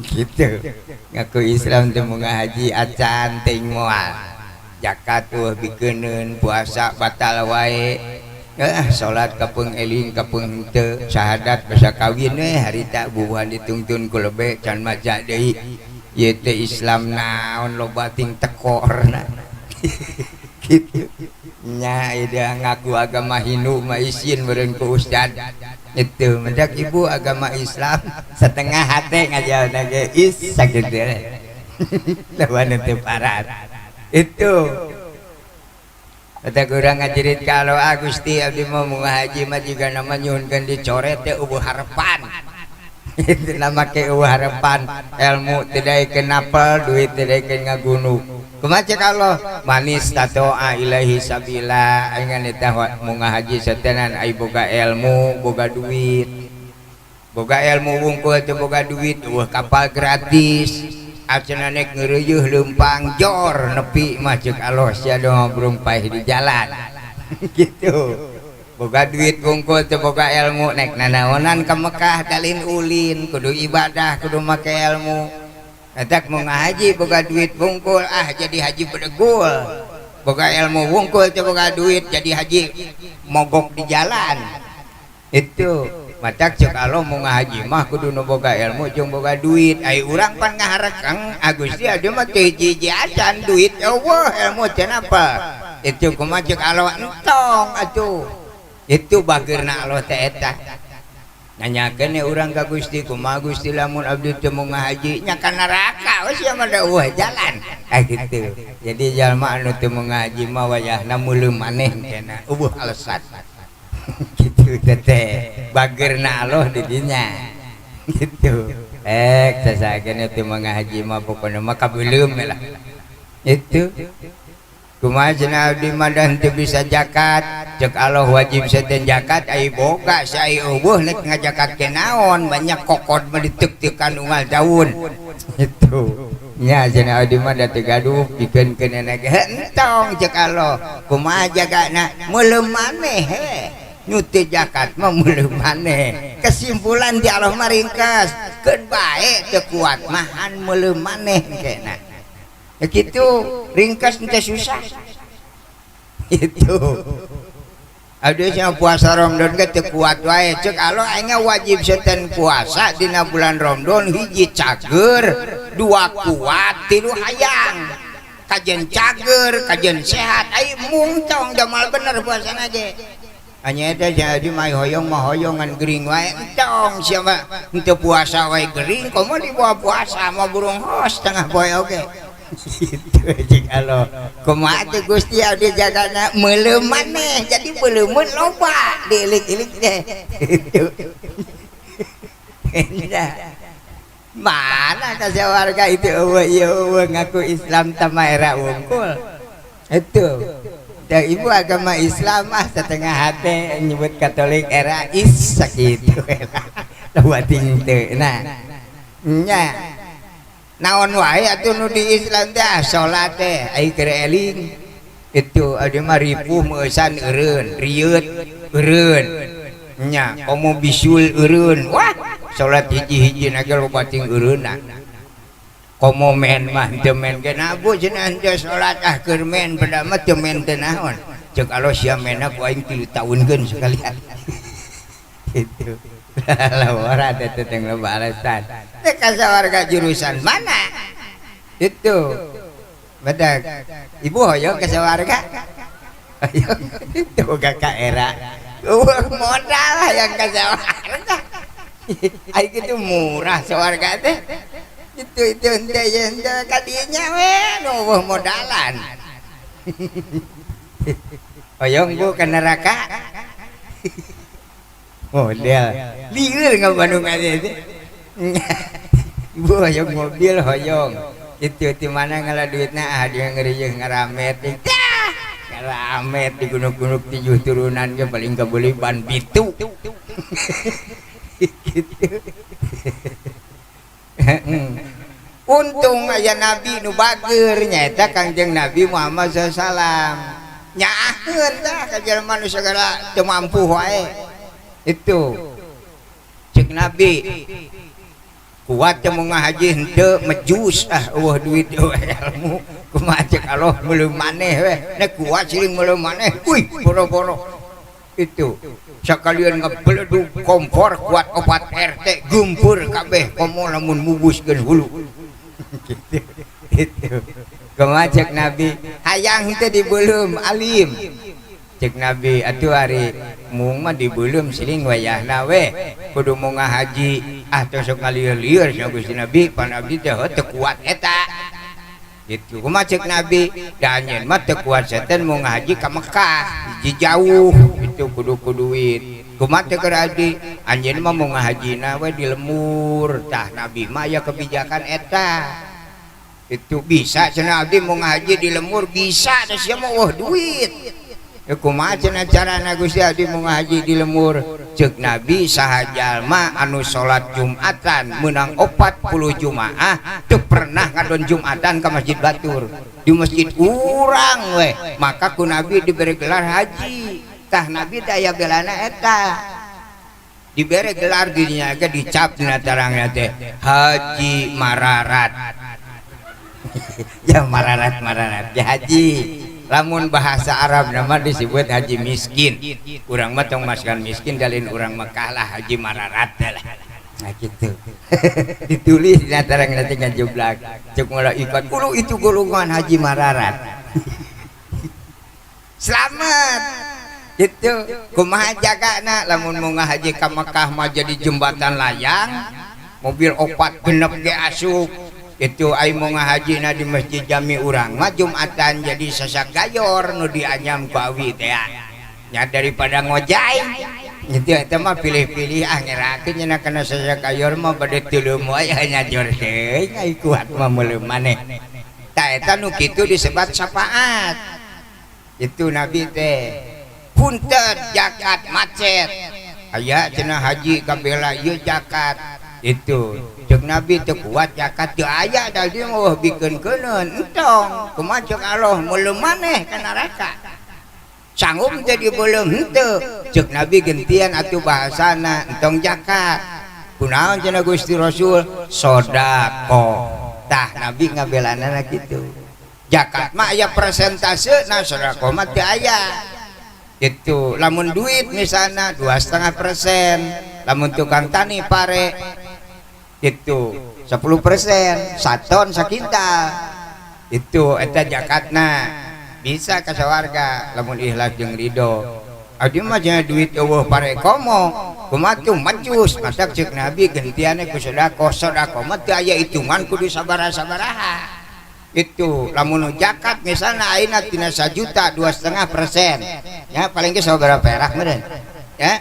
gitu. Ngaku Islam teh munga haji acan ting moal zakat eueuh bikeuneun puasa batal wae salat kapeung eling kapeung henteu syahadat basa kawin we harita bubuhan ditungtun ku lebe can maca deui ieu teh Islam naon loba ting tekorna gitu nya ida ngaku agama Hindu mah isin meureun ku ustad. Itu mendak ibu agama Islam setengah hati ngajawabna ge is sakitu lawan teu parat. Itu kata kurang ngajerit kalau Gusti abdi mau haji mah juga nama nyuhunkeun dicoret teh eueuh harapan. Itu nama ke eueuh harapan ilmu teu daekeun apel duit teu daekeun ngagunuk. Kumaha cek Allah manis tatoa ilahi sabila aing eta munga haji setenan ai boga ilmu boga duit boga ilmu wungkul teu boga duit eueuh kapal gratis acenah nek ngeureuyeuh leumpang jor nepi mah cek Allah sia ngobrol paeh di jalan gitu. Boga duit wungkul teu boga ilmu nek nanaonan ka Mekah dalin ulin kudu ibadah kudu make ilmu. Etak mau ngahaji boga duit wungkul jadi haji bedegul, boga ilmu wungkul teh boga duit jadi haji mogok di jalan. Itu matak cek Allah mau ngahaji mah kudu nu boga ilmu jeung boga duit. Ai urang pan ngaharekeng Gusti ade mah teu hiji-hiji acan duit eueuh ilmu teh napa. Itu kumaha cek Allah entong atuh. Itu bageurna Allah teh eta. Nanyakeun urang ka Gusti kumaha Gusti lamun abdi teu mau ngahaji nya ka neraka we sia mah da eueuh jalan kitu. Jadi jalma anu teu mau ngahaji mah wayahna meuleum maneh kana eueuh alesan kitu teh bageurna Allah di dinya gitu. Sasageun teu mau ngahaji mah pokona mah kabeuleum lah itu. Kumaha cenah abdi mah teu bisa zakat cek Allah wajib seten zakat ai boga sai eueuh nek ngajakat ke naon banyak kokod mah diteuk-teukan unggal daun itu nya cenah abdi mah da teu gaduh pikeun keunana ge entong cek Allah kumaha jagana meuleum maneh nu teu zakat mah meuleum maneh. Kesimpulan di Allah mah ringkas keun bae teu kuat mahan meuleum maneh kena gitu ringkas teh susah itu. Aduh cenah puasa Ramadan ge teu kuat wae ceuk Allah aing wajib seten puasa dina bulan Ramadan hiji cager dua kuat tilu hayang kajen cager kajen sehat ai mungtong jamal bener puasana ge anya eta jadi mah hoyong mah hoyongan gering wae entong sia mah henteu puasa wae gering komo di bawah puasa mah burung hos tengah poe oge. Itu cik Allah kumaha teh Gusti abdi jagana meuleum maneh jadi beuleumeun loba diilik-ilik teh mana ka warga itu eueuh ieu eueuh ngaku Islam tama era wungkul itu da ibu agama Islam mah setengah hate nyebut Katolik era is sakitu lah ting teu nah nya naon wae atuh nu di Islam teh salat teh ai keur eling itu ada mah ripuh meusan eureun rieut eureun nya komo bisul eureun wah salat hiji-hiji na ge loba ting eureunna komo men mah teu men ge nabu cenah teu salat keur men pada mah teu men teu naon ceuk alo sia menna ku aing 3 tahunkeun sekalian itu lawara teh teh loba alasan teh kasawarga jurusan mana itu badak ibu hoyong kasawarga hoyong itu kakak era modal yang kasawarga aing itu murah sawarga teh itu ente kadinya we nu modalan hoyong bu ke neraka model lieur nggak Bandung aja itu ibu hoyong mobil hoyong itu di mana ngalah duitnya dia ngeri ngaramet ngaramet di gunung-gunung 7 turunan ke paling kebeli ban bitu gitu. Untung aya nabi nu bager nyaeta Kangjeng Nabi Muhammad SAW nyaakeun tah ka jelema nu sagala teu mampu wae itu ceuk nabi kuat teh mun ngahaji henteu mejus eueuh duit ilmu kumaha ceuk Allah meuleum maneh we nek kuat siling meuleum maneh wih boro-boro itu sakalian ngabeledu kompor kuat opat RT gempur kabeh komo lamun mubuskeun hulu itu kumaha ceuk nabi hayang teh dibeuleum alim cek nabi atuh ari mung mah dibeuleum siling wayahna we kudu mau ngahaji teu sok ngalieur-lieur sia Gusti Nabi pan abdi teh teu kuat eta gitu kumaha cek nabi da anjeun mah teu kuat setan mau ngahaji ka Mekah hiji jauh itu kudu duit kumaha teh keur adi anjeun mah mau ngahajina we di lemur tah nabi mah aya kebijakan eta itu bisa cenah abdi mau ngahaji di lemur bisa da sia mah wah duit kumaha cenah carana Gusti Abdi mau ngahaji di lemur ceuk nabi saha jalma anu salat Jumatan meunang 40 jumaah teu pernah ngadon Jumatan ka Masjid Batur di masjid urang we maka ku nabi diberi gelar haji tah nabi teh aya gelana eta diberi gelar dirinya ge dicap dina tarangna teh Haji Mararat ya mararat ya haji lamun bahasa Arab nama disebut haji miskin urang mah tong maskan miskin dalin urang Mekah lah haji mararat lah nah gitu ditulis di antara nanti ngajublak cek ngolah ikut kulo itu golongan haji mararat selamat gitu kumaha jagana lamun mau ngahaji ka Mekah mah jadi jembatan layang mobil opat genep ge asup itu ai mau ngahajina di masjid jami urang mah Jumatan jadi sasak gayor nu dianyam ku awi teh nya daripada ngojai gitu eta mah pilih-pilih ngerakeun nya kana sasak gayor mah bade teuleum wae nya jor teh ai kuat mah meuleum maneh tah eta nu kitu disebut syafaat itu nabi teh punten zakat macet aya cenah haji kabela ieu zakat itu cek nabi teu kuat zakat teu aya da dieu mah bikeun-keuneun entong kumaha ceuk Allah meuleum maneh ka neraka sanggup teh dibeuleum henteu ceuk nabi gentian atuh bahasana entong zakat kunaon cenah Gusti Rasul sodaqo tah nabi ngabelanana kitu zakat mah aya persentasena sodaqo mah teu aya itu lamun duit misalna 2,5%, lamun tukang tani pare itu 10%, 1 ton sakintal itu eta zakatna bisa ka sawarga lamun ikhlas jeung ridho adi mah nya duit eueuh pare komo kumaha tuh majus masak ceuk nabi gentiane ku sedekah mah teu aya hitungan kudu sabaraha itu lamun zakat misalna ayeuna tina 1 juta 2,5% ya paling ge sabaraha perak meureun ya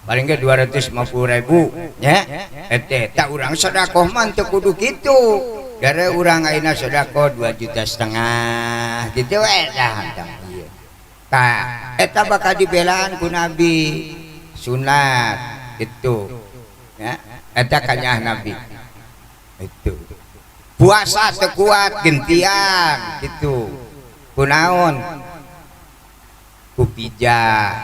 paling ge 250.000 ya eta urang sedekah mah teu kudu kitu gara urang ayeuna sedekah 2,5 juta gitu we dah ieu tah eta bakal dibelaan ku nabi sunat itu ya eta kanyah nabi itu puasa teu kuat gentian gitu kunaon ku pijah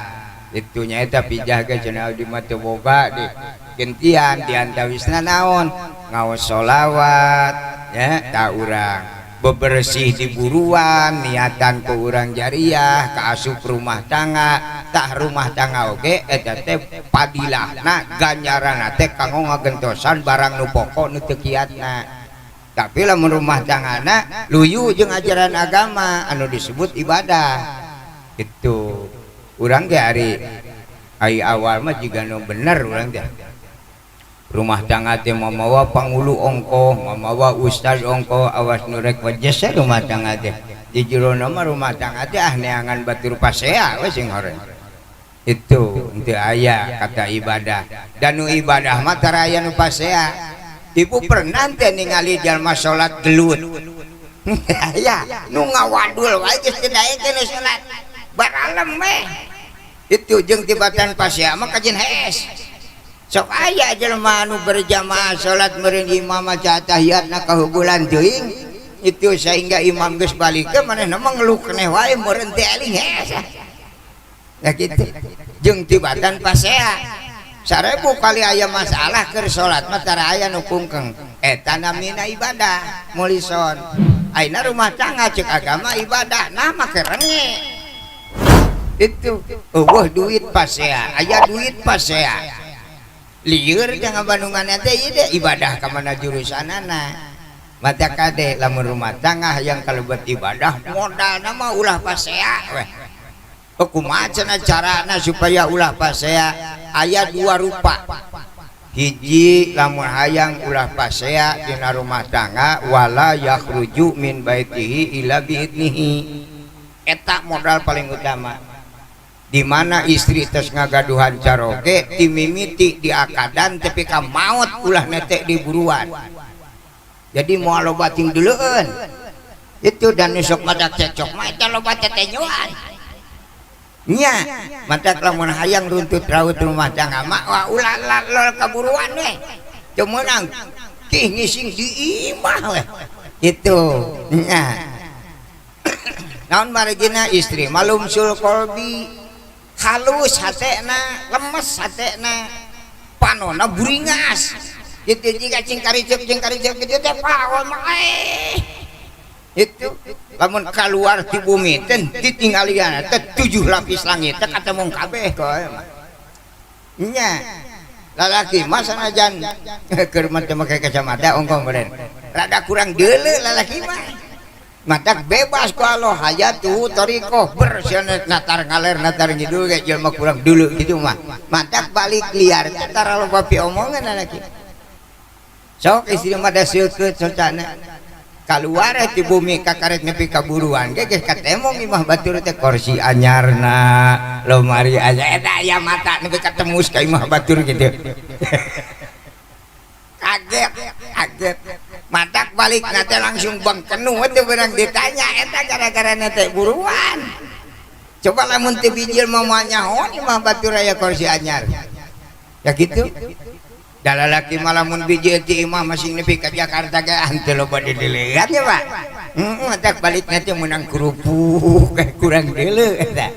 itunya eta pijah ge cenah di mata boga di gentian diantawisna naon ngaos sholawat ya ta urang bebersih di buruan niatan ke urang jariah ka asup rumah tangga tah rumah tangga oge eta teh padilahna ganjaranna teh kanggo ngagentosan barang nu pokok nu teu kiatna. Tapi lamun rumah tanggana luyu jeung ajaran agama anu disebut ibadah itu urang ge ari awal mah juga nu bener urang teh rumah tangga teh mamawa pangulu ongko mamawa ustaz ongko awas nu rek wajese rumah tangga teh di jero mah rumah tangga teh neangan batur pasea we sing horeng itu teu aya kata ibadah dan nu ibadah mah tara aya nu pasea. Ibu pernah teh ningali jalma salat gelut ya nu ngawadul wae geus teu daek teh salat baralem meh itu jeung tibatan pasea mah kajen hees sok aya jelema anu berjamaah salat meureun imam maca tahiyatna kahubulan teuing itu sehingga imam geus balikeun manehna mah ngeluh keneh wae meureun teh eling hees ya kitu jeung tibatan pasea sarebu kali aya masalah keur salat mah tara aya nu kungkeng eta namina ibadah mulison ayeuna rumah tangga ceuk agama ibadah nah make renge itu eueuh duit pasea aya duit pasea lieur jangan bandunganna teh ieu deh ibadah ka mana jurusanana mata kade lamun rumah tangga yang kalebet ibadah modalna mah ulah pasea weh kumaha cenah carana supaya ulah pasea aya dua rupa hiji lamun hayang ulah pasea dina rumah tangga wala yakhruju min baitihi ila biidnihi eta modal paling utama di mana istri tos ngagaduhan caroge timimiti diakadan tapi ka maot ulah netek di buruan jadi moal loba ting deuleun itu dan nusuk madak cecok mah eta loba tetenyoan nya mata lamun hayang runtut raut rumah tangga mak wah ulah lol kaburuan we teu meunang kih ngising di imah we itu nya naon marigina istri malumsul qalbi halus hatena lemes hatena panonna buringas kitu jiga cingkaricep kitu teh paon mah itu lamun keluar di bumi ten ditinggalian teh 7 lapis langit teh katemong kabeh koe nya lalaki mah sanajan keur mah teu make kacamata ongkong beren rada kurang deuleu lalaki mah matak bebas ku Allah hayatu tarikoh bersana natar ngaler natar ngidul ge jelema kurang dulu gitu mah matak balik liar tara loba pi omongan lalaki sok istri mah da seukeut socana keluar di bumi kakaret nepi kaburuan ge geus katemong imah batur teh kursi anyarna lomari aya eta aya mata nepi katemus ka imah batur gitu kaget matak balik nate langsung bangkenu teh beurang ditanya eta gara-gara nate buruan coba lamun teu bijil mah nyaho imah batur aya kursi anyar ya gitu dalalaki malamun biji ti imah masing nepi ka Jakarta ge henteu loba didilihat ya Pak matak balikna teh meunang kerupuk kurang deuleu eta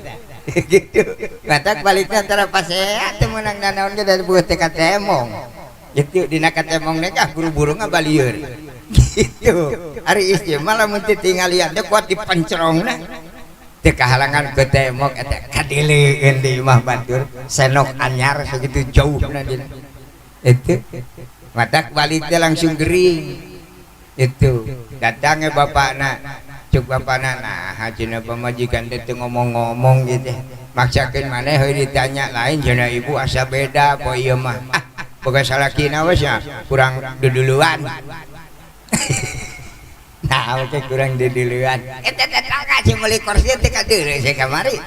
gitu matak balikna antara pasea teh meunang nanaon ge dari beuh teh katemong gitu dina katemong teh buru-buru ngabalieur gitu ari istri malamun teh tinggalian teh kuat dipencerongna teu kahalangan ku temok eta kadileueun di imah batur senok anyar sakitu jauhna dina itu matak balik dia langsung gering itu datangnya bapakna cuk bapakna nah hajina pamajikan dia tuh ngomong-ngomong gitu maksakeun maneh heuh ditanya lain cenah ibu asa beda poe ieu mah boga salakina we nya kurang duduluan nah oke kurang duduluan eta tetangga sih meuli kursi teh kadeureuh saya kamari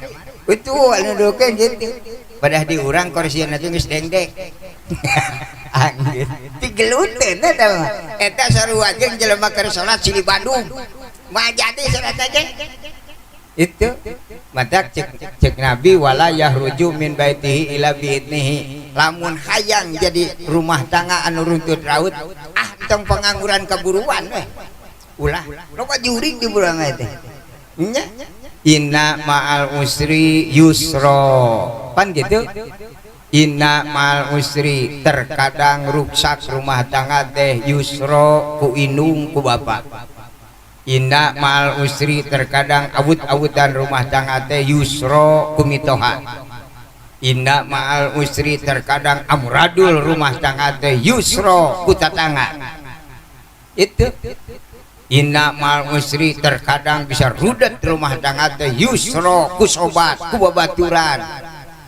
itu anu dokeun gitu padahal di urang kursiana teh geus dengdek anjir tigeluteun eta mah eta sarua jeung jelema keur salat silih Bandung mah jadi salat aja itu matak cek Nabi wala yahruju min baitihi ila biidnihi lamun hayang jadi rumah tangga anu runtut raut tong pengangguran keburuan weh ulah loba jurig di bulan teh nya inna ma'al usri yusro pan gitu inna ma'al usri terkadang rusak rumah tangga teh yusro ku inung ku bapak inna ma'al usri terkadang awut-awutan rumah tangga teh yusro ku mitoha inna ma'al usri terkadang amradul rumah tangga teh yusro ku tatangga itu inna ma'al usri terkadang bisa rudet rumah tangga teh yusro ku sobat ku babaturan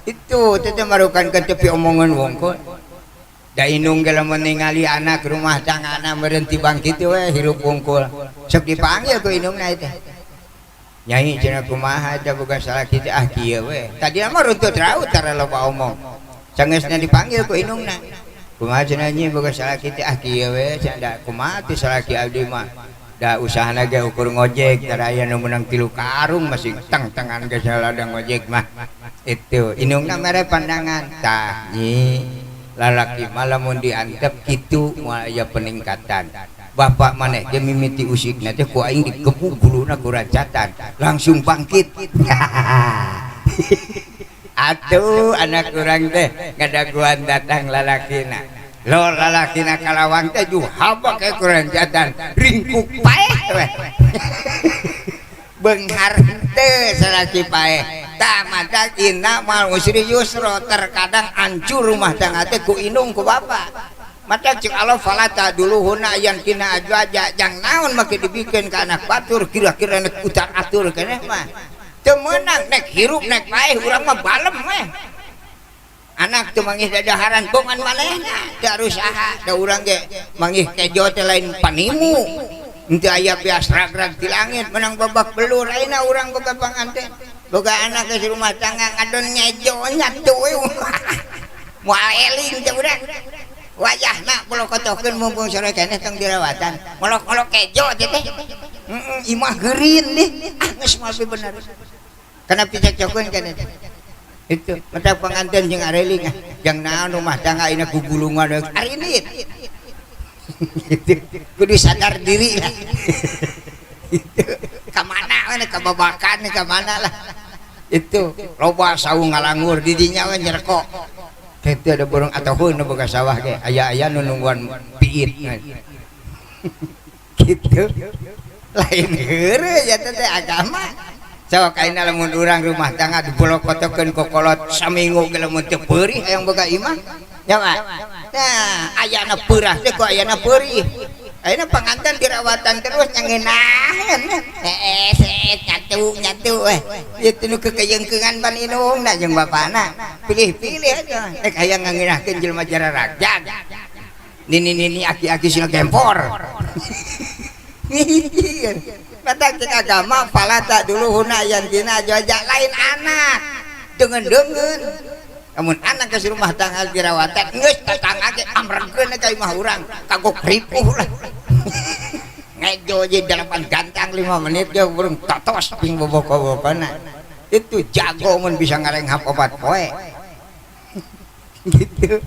itu teteh marukan ke tepi omongan wong ko da inung gala meningali anak rumah tangga na berhenti bangkit we hirup wungkul sok dipanggil ku inungna teh nyai cenah kumaha da boga salah kitu ah kieu we tadi mah runtut raut tara loba omong sangeusna dipanggil ku inungna kumaha cenah nyi boga salah kitu ah kieu we cenah kumaha teh salah ki abdi mah da usahana ge ukur ngojek tara aya nu meunang 3 karung masih teng-tengan ge saladang ngojek mah itu inungna mere pandangan tah nyi lalaki malamun diantep kitu moal aya peningkatan bapak maneh ge mimiti usikna teh ku aing dikebuk guluna ku racatan langsung bangkit atuh anak urang teh ngadaguan datang lalakina lo lalakina kalawang teh juhaba ke kurang jatan ringkuk paeh weh benghar teu salaki paeh tamadak inna mal usri yusro terkadang hancur rumah tangga teh ku inung ku bapak mata cik Allah falata dulu huna yang kina aja jang naon make dibikin ke anak batur kira-kira nek utar atur keneh mah teu meunang nek hirup nek paeh urang mah balem weh anak tuh mangih dadaharan bongan manehna da rusaha da urang ge mangih kejo teh lain panimu henteu aya beas ragrag di langit menang babak belur ayeuna urang boga panganten boga anak ke rumah tangga ngadon ngejo nyatu we moal eling teh urang wajahna polo kotokeun mumpung sore keneh tong dirawatan molok-molok kejo teh imah geurin deh geus moal bener kana picocokeun keneh itu mata pengantin jeung areling yang naon rumah tangga ina gugulungan arinit gitu kudu sadar diri lah itu kamana we kababakan kamana lah itu loba saung ngalangur di dinya we nyerkok kitu ada burung ataupun nu boga sawah ge aya-aya nu nungguan piit gitu lain heureuy ya teh agama sok ayeuna lamun urang rumah tangga dibolokotokeun ku kolot saminggu ge lamun teu peurih hayang boga imah nya mah nah ayana peurah teh ku ayana peurih ayeuna panganten dirawatan terus nyangeunaheun set nyatu we ieu nu kekeyeungkeungan pan inungna jeung bapana pilih-pilih aja nek hayang ngangeunahkeun jelema jararagjag nini aki-aki sina gempor mata cek agama falata dulu huna yang dina jajak lain anak dengan namun anak ke rumah tangga dirawatan geus tetangga ge amregeun ka imah urang kagok ripuh lah ngejo je 8 gantang 5 menit ge urang totos ping bobok-bobokna itu jago mun bisa ngarenghap obat poe gitu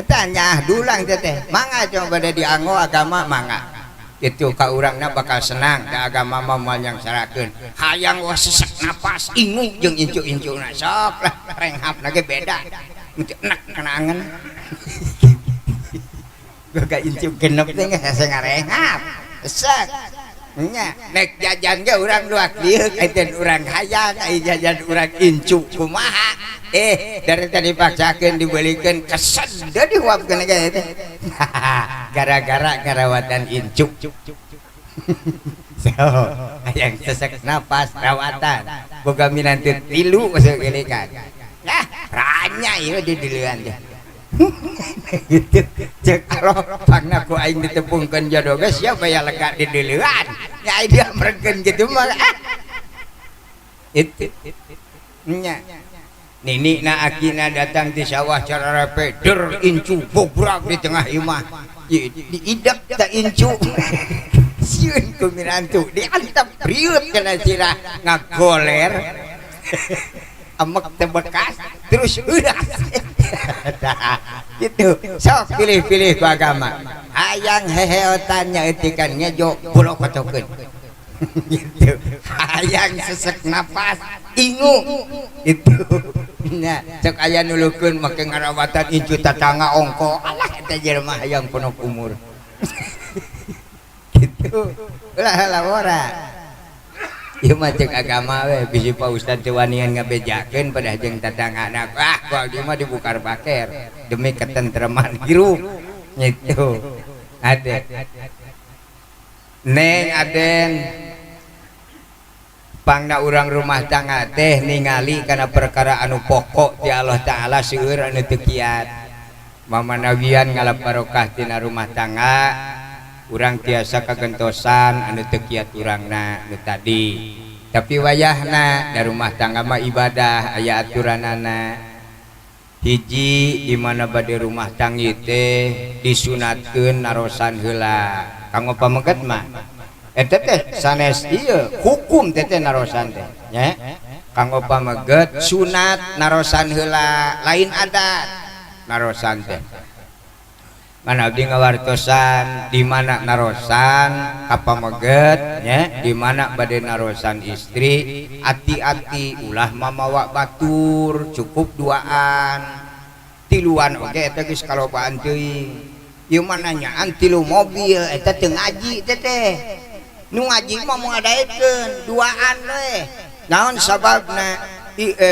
tanya dulang teh mangga coba bade dianggo agama mangga itu ka urangna bakal senang da agama mah moal nyangsarakeun hayang wah sesek napas ingung jeung incu-incuna sok lah renghapna ge beda enak kenangan boga incu genep teh geus hese ngarenghap sesek nya nek jajan ge urang duak dieu ayeuna urang hayang aya jajan urang incu kumaha dari tadi paksakeun dibelikeun kesed da diuapkeun ge teh gara-gara ngarawatan incuk so hayang sesek napas rawatan boga minantu 3 masuk gelikan nah ranya ieu di dileuan teh gitu cek aloh pangna ku aing ditepungkeun jodoh geus sia baya lega di dileuan nya dia meregen gitu mah itu nya nini na akina datang di sawah cara peder incu bobrak di tengah imah diidak tak incu sieun ku mirantu diantep riut kana sirah ngagoler emek teu bekas terus udah gitu sok pilih-pilih ku agama hayang heheotannya etikan ngejo pulau kotokeun gitu hayang sesek napas ingu itu nya cek aya nulukeun make ngarawatan incu tatangga ongko alah eta jelema hayang penuh umur gitu lah ora ieu mah cek agama we bisi pa ustad teu wanian ngabejakeun pada jeung tatangana kau di mah dibukar baker demi ketentreman hirup gitu ade neng aden pangna urang rumah tangga teh ningali kana perkara anu pokok ti Allah Ta'ala seueur anu teu kiat mamanawian ngalap barokah tina rumah tangga urang tiasa kagentosan anu teu kiat urangna nu tadi tapi wayahna da rumah tangga mah ibadah aya aturanana hiji di mana bade rumah tangga teh disunatkeun narosan heula kanggo pameget mah eta teh sanes ieu hukum teh narosan teh nya kanggo pameget sunat narosan heula lain adat narosan teh mana abdi ngawartosan di mana narosan kapameget nya di mana bade narosan istri ati-ati ulah mamawa batur cukup duaan tiluan oge eta geus kalobaan teuing ieu mah nanyaan tilu mobil eta teu ngaji teh nu ngaji mah mau ngadaekeun duaan we naon sababna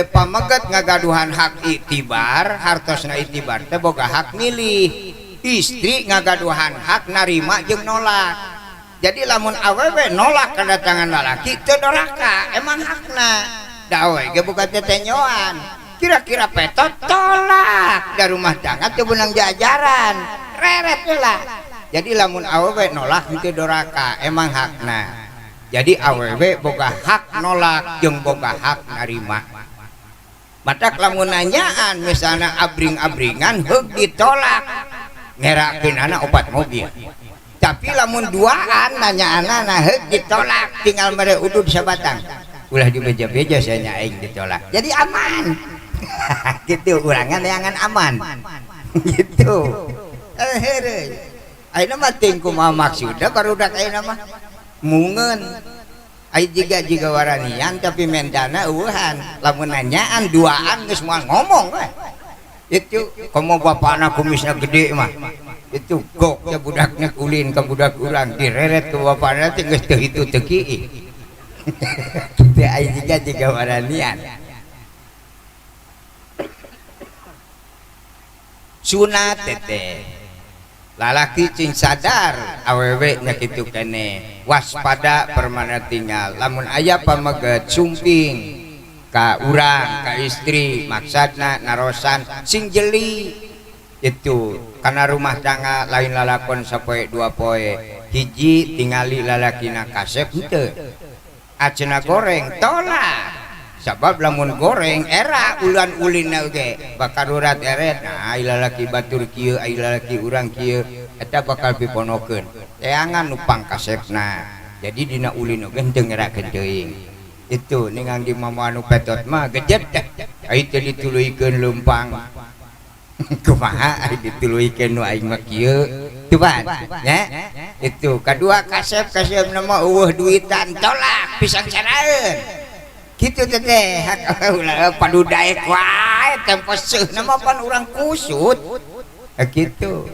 pameget ngagaduhan hak itibar hartosna itibar teh boga hak milih istri ngagaduhan hak narima jeung nolak jadi lamun awewe nolak kedatangan lalaki teu doraka emang hakna da we ge boga tetenyoan kira-kira petot tolak da rumah tangga teu beunang jajaran reret lah jadi lamun awewe nolak henteu doraka emang hakna jadi awewe boga hak nolak jeung boga hak narima matak lamun nanyaan misalnya abring-abringan heug ditolak ngerakeun anak opat mobil tapi lamun duaan nanyaanana heug ditolak tinggal mere udud sabatang ulah di beja-beja saya nyaing ditolak jadi aman gitu urangan neangan aman gitu heureuy ayeuna mah ting kumaha maksudna barudak ayeuna mah mungeun ai jiga waranian tapi mendana eueuhan lamun nanyaan duaan geus moal ngomong we itu komo bapakna kumisna gede mah itu gok ya budaknya ulin ke budak urang direret ke bapakna teh geus teu itu teu kieu teh ai jiga waranian sunat teh lalaki cing sadar awewe nya kitu keneh waspada permana tinggal lamun aya pameget sumping ka urang ka istri maksudna narosan sing jeli itu karena rumah tangga lain lalakon sapoe dua poe hiji tingali lalakina kasep henteu acenah goreng tolak sabab lamun goreng era ulan ulina oge bakal urat eret nah ai lalaki batur kieu ai lalaki urang kieu eta bakal piponokeun teangan nupang kasepna jadi dina ulin oge henteu ngerakeun teuing itu ningang di mama anu petot mah gejet ai teh dituluykeun leumpang kumaha ai dituluykeun nu aing mah kieu teu ban nya itu kadua kasep-kasepna mah eueuh duitan tolak pisang caraeun kitu teh hak padu daek wae tempo seuhna mah pan urang kusut kitu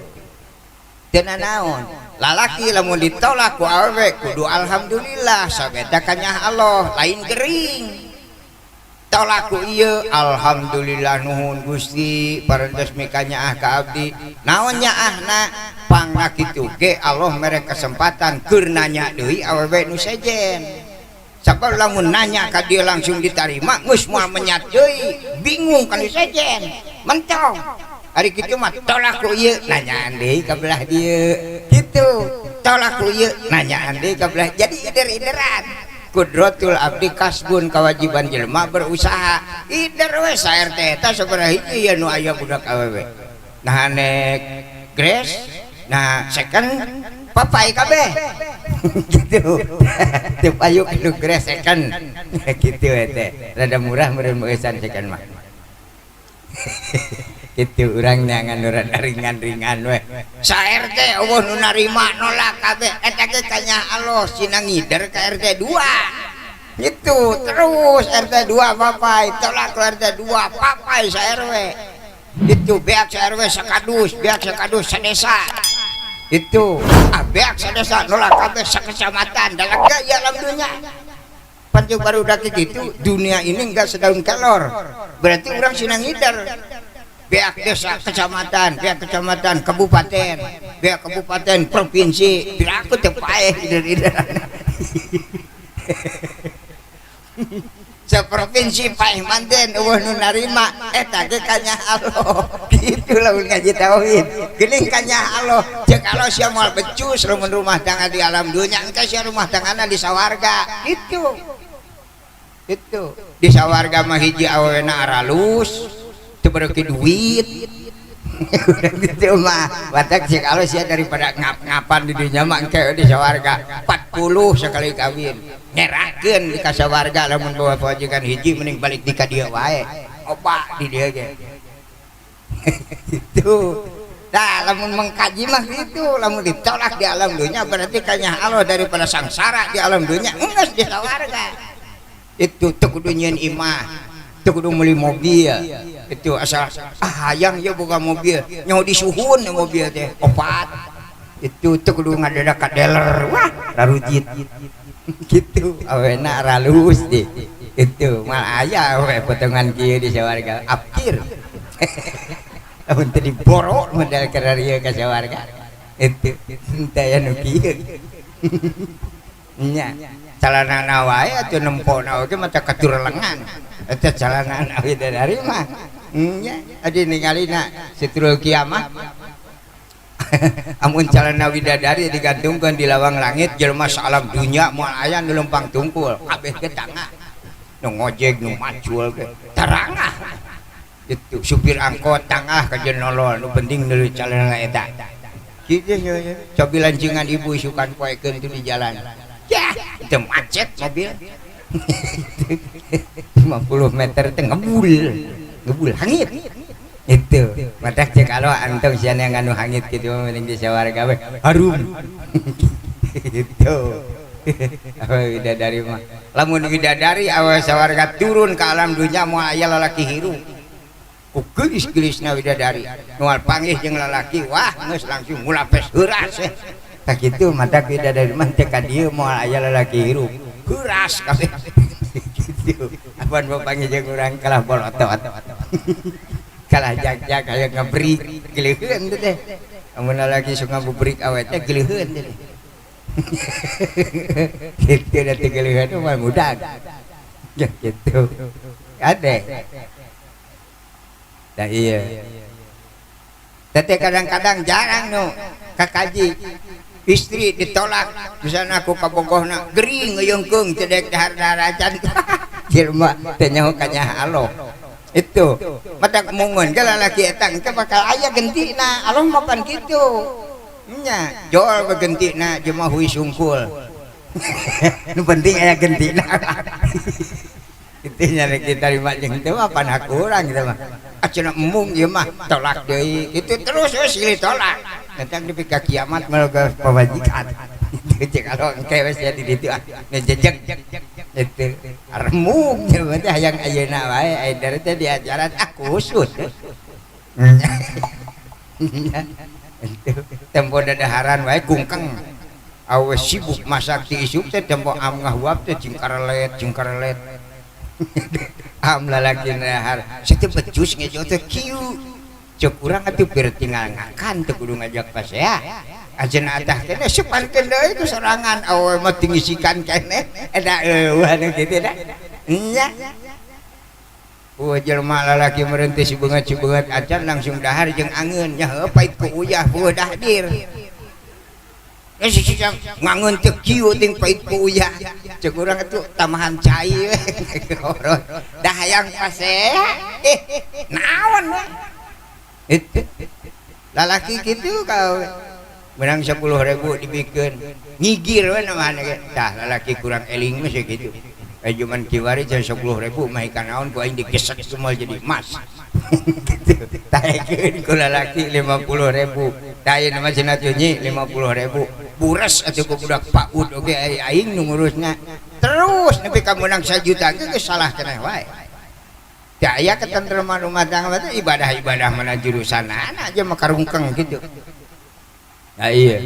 teu nanaon lalaki lamun ditolak ku awewe kudu alhamdulillah sabeta kanyah Allah lain gering tolak ku ieu alhamdulillah nuhun Gusti parantos mikanyaah ka abdi naon nyaahna pangna kitu ge Allah mere kesempatan keur nanya deui awewe nu sejen sabab lamun nanya ka dieu langsung ditarima geus moal menyat deui bingung kana sejen mentong hari kitu mah tolak ku ieu nanyaan deui ka belah dieu gitu tolak ku ieu nanyaan deui ka belah jadi ider-ideran kudratul abdi kasbun kewajiban jelema berusaha ider we saer teh eta sabaraha hiji anu aya budak awewe nah nek gres nah second papai kabeh gitu teu payu kudu gres second gitu teh rada murah meureun meuesan sekan mah gitu urang nyangan rada ringan-ringan we sa RT eueuh nu narima nolak kabeh eta ge kanya Allah cina ngider ka RT 2 gitu terus RT 2 papai tolak RT 2 papai sa RW itu beak sa RW sakadus beak sakadus sadesa itu beak sadesa nolak kabeh sakecamatan dalaga ya alam dunya panjang baru udah gitu dunia ini enggak sedaun kelor berarti orang cina ngider beak desa kecamatan beak kecamatan kabupaten beak kabupaten provinsi bila aku tepae hider-hider seprovinsi paeh manten eueuh nu narima eta ge kanya Allah kitu lamun ngaji tauhid geuning kanya Allah ceuk Allah sia moal becus lamun rumah tangga di alam dunya engke sia rumah tanggana di sawarga itu di sawarga mah hiji awena aralus teu beureuk duit gitu mah watak cek kalau sia daripada ngap-ngapan di dunya mah engke di sawarga 40 sekali kawin nyerahkeun ka sawarga lamun bawa pajikan hiji mending balik di ka dieu wae opa di dieu ge gitu dah lamun mengkaji mah gitu lamun ditolak di alam dunya berarti kanya Allah daripada sangsara di alam dunya geus di sawarga itu teu kudu nyieun imah teu kudu meuli mobil itu asal hayang ya boga mobil nyaho disuhun mobil teh opat itu teu kudu ngadada ka dealer wah rarujit gitu awena ralus deh itu mal aya we potongan kieu di sawarga apkir lamun teu diboro modal kararieu ka sawarga itu teh anu kieu nya calanana wae atuh nempona oge mah teh katur lengan eta calanana bidadari mah nya adi ningalina satrul kiamah amun calana widadari digantungkeun di lawang langit jelema salam dunya moal aya nu lempang tungkul kabeh ge tangah nu ngojek nu macul ge tarangah itu supir angkot tangah ka nolol nu penting nu calana eta kitu nya cobi lancingan ibu sukan poekeun tu di jalan ya itu macet mobil 50 meter teh ngebul hangit itu matak cek kalau antum sian yang anu hangit gitu mending di sawarga we harum itu apa widadari mah lamun widadari awas sawarga turun ke alam dunya moal aya lalaki hirup ku geulis-geulisna widadari moal panggih jeung lalaki wah geus langsung mulapes heuras tak kitu matak widadari mah teh ka dieu moal aya lalaki hirup heuras kabeh gitu apaan mau panggil jeung urang kalah bolotot kalah jag-jag aya ngabrik geuleheun teh amun lagi sok ngabubrik awet teh geuleheun teh kitu da teh geuleheun mah mudag ya gitu ade da iya teh kadang-kadang jarang nu kakaji istri ditolak misalnya aku kabogohna gering ngeyeungkeung cedek dahar darajan jelema teh nyaho kanya Allah itu mata mungun ke lalaki eta engke bakal aya gentina Allah mah pan kitu nya jol begentina jelema huy sungkul nu penting aya gentina kitu nya rek ditarima jeung teu apa hakurang kitu mah aceuna emung ieu mah tolak deui itu terus we silih tolak datang di pika kiamat meloga pamajikan itu kalau engke wes jadi ditu ngejejeg itu remuk jeung teh hayang ayeuna wae ayeuna teh di ajaran khusus tempo dadaharan wae kungkeng awe sibuk masak ti isuk teh tempo am ngahuap teh cingkarelet am lalaki dahar situ becus ngejo teh kieu cek urang atuh keur tinggal ngakan teu kudu ngajak pasea ajeuna atah keneh sepankeun deui ku sorangan awe mah tingisikan keneh eta eueuh anu kitu da nya jelema lalaki meureun teh sibeungat acan langsung dahar jeung angeun nya heuh pait ku uyah beuh dahdir ngangeun teu kieu ting pait ku uyah cek urang atuh tamahan cai we dah hayang pasea naon we itu lalaki gitu kau menang 10.000 dibikeun ngigir we namanya tah lalaki kurang eling mah gitu cuman kiwari jadi 10.000 mah ikan naon ku aing digesek semua jadi emas. Gitu. Taekeun ku lalaki 50.000. Taya nama cenah nyi 50.000. Bures atuh ku budak PAUD oge aing nu ngurusna. Terus nepi ka meunang 1 juta geus salah keneh wae. Ya aya ketentreman rumah tangga teh ibadah-ibadah mana jurusanana aja makarungkeng gitu. Nah iya.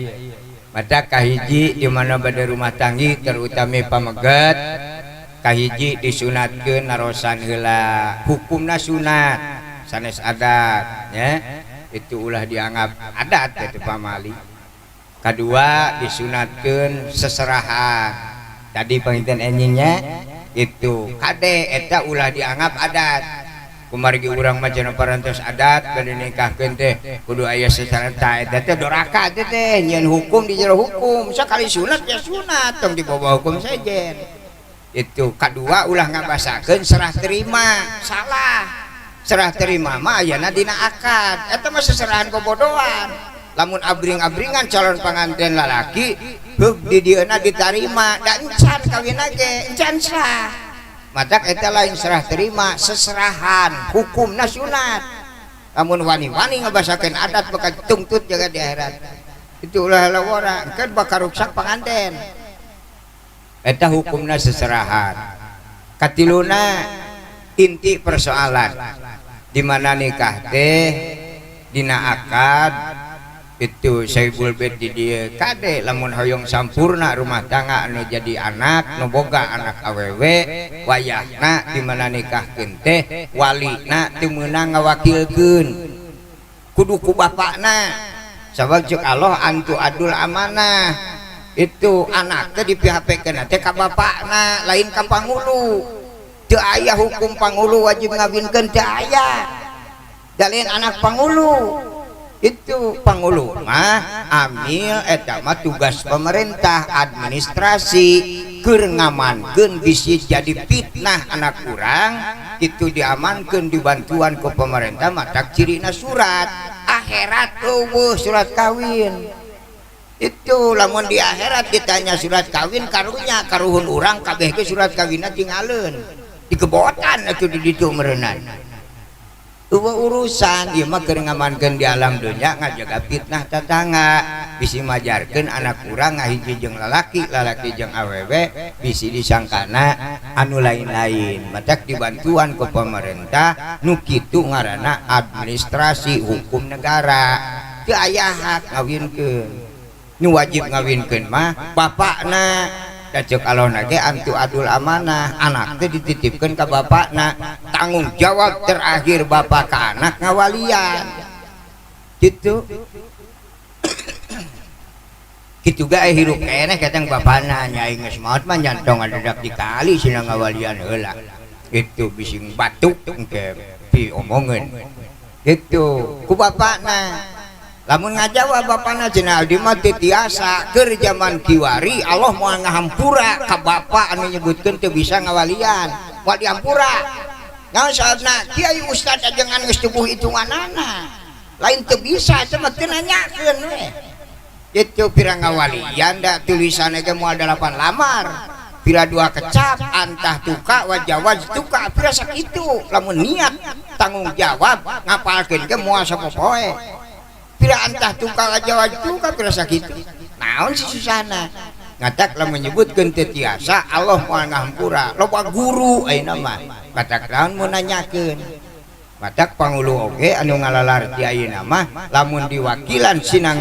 Mata kahiji di mana bade rumah tanggi terutama pamegat kahiji disunatkeun narosan heula hukumna sunat sanes adat ya itu ulah dianggap adat teh pamali. Kadua disunatkeun seserahan tadi penginten enjingnya itu kade eta ulah dianggap adat kumargi urang mah cenah parantos adat bade nikahkeun teh kudu aya sacarita eta teh doraka teh nyeun hukum di jero hukum sakali sunat ya sunat tong di bawah hukum sejen itu. Kadua ulah ngabasakeun serah terima salah serah terima mah ayeuna dina akad eta mah seserahan kebodohan. Lamun abring-abringan calon pengantin lalaki heug di dieuna ditarima da encan kawinna ge encan sah matak eta lain serah terima seserahan hukumna sunat. Lamun wani-wani ngabasakeun adat bakal tungtut jaga di akhirat itu ulah lawara kan bakal rusak pengantin eta hukumna seserahan. Katiluna inti persoalan di mana nikah teh dina akad itu saibul bed di dia kade lamun hoyong sampurna rumah tangga anu jadi anak nu boga anak awewe wayahna di mana nikahkeun teh walina teu meunang ngawakilkeun kudu ku bapakna sabab ceuk Allah antu adul amanah itu anak teh dipihapkeun teh ka bapakna lain ka pangulu teu aya hukum pangulu wajib ngawinkeun teu aya dalin anak pangulu itu pangulu mah amil eta mah tugas pemerintah administrasi keur ngamankeun bisi jadi fitnah anak urang itu diamankeun dibantuan ke pemerintah matak cirina surat akhirat eueuh surat kawin itu lamun di akhirat ditanya surat kawin karunya karuhun urang kabeh ke surat kawinna tinggalin dikebotan atuh di ditu meureunana. Urusan dia mah keur ngamankeun di alam dunya ngajaga fitnah tetangga bisi majarkeun anak urang ngahiji jeung lalaki jeung awewe bisi disangkana anu lain-lain matak dibantuan ku pemerintah nu kitu ngaranna administrasi hukum negara teu aya hak ngawinkeun nu wajib ngawinkeun mah bapakna cek alona ge antu adul amanah anak teh dititipkeun ka bapakna tanggung jawab terakhir bapak ka anak ngawalian gitu kitu ga hirup keneh katang bapana nyai geus maot mah nyantong adadak di kali sina ngawalian heula itu bising batuk engke diomongkeun gitu ku bapakna. Lamun ngajawab bapakna cenah di mah teu tiasa keur zaman kiwari Allah moal ngahampura ka bapak anu nyebutkeun teu bisa ngawalian moal dihampura naon saatna kiai ustad ajengan geus tubuh hitunganana lain teu bisa teh mah teu nanyakeun we kitu pirang ngawalian da tulisanna ge moal 8 lamar pira 2 kecap antah tuka wajawaj tuka pira sakitu lamun niat tanggung jawab ngapalkeun ge moal sapopoe pira antah tukang aja wajib kan pira sakitu naon si susana ngatak lah menyebutkeun teu tiasa Allah moal ngahampura loba guru ayeuna mah katak naon mun nanyakeun matak pangulu oge anu ngalalar ti ayeuna mah lamun diwakilan sina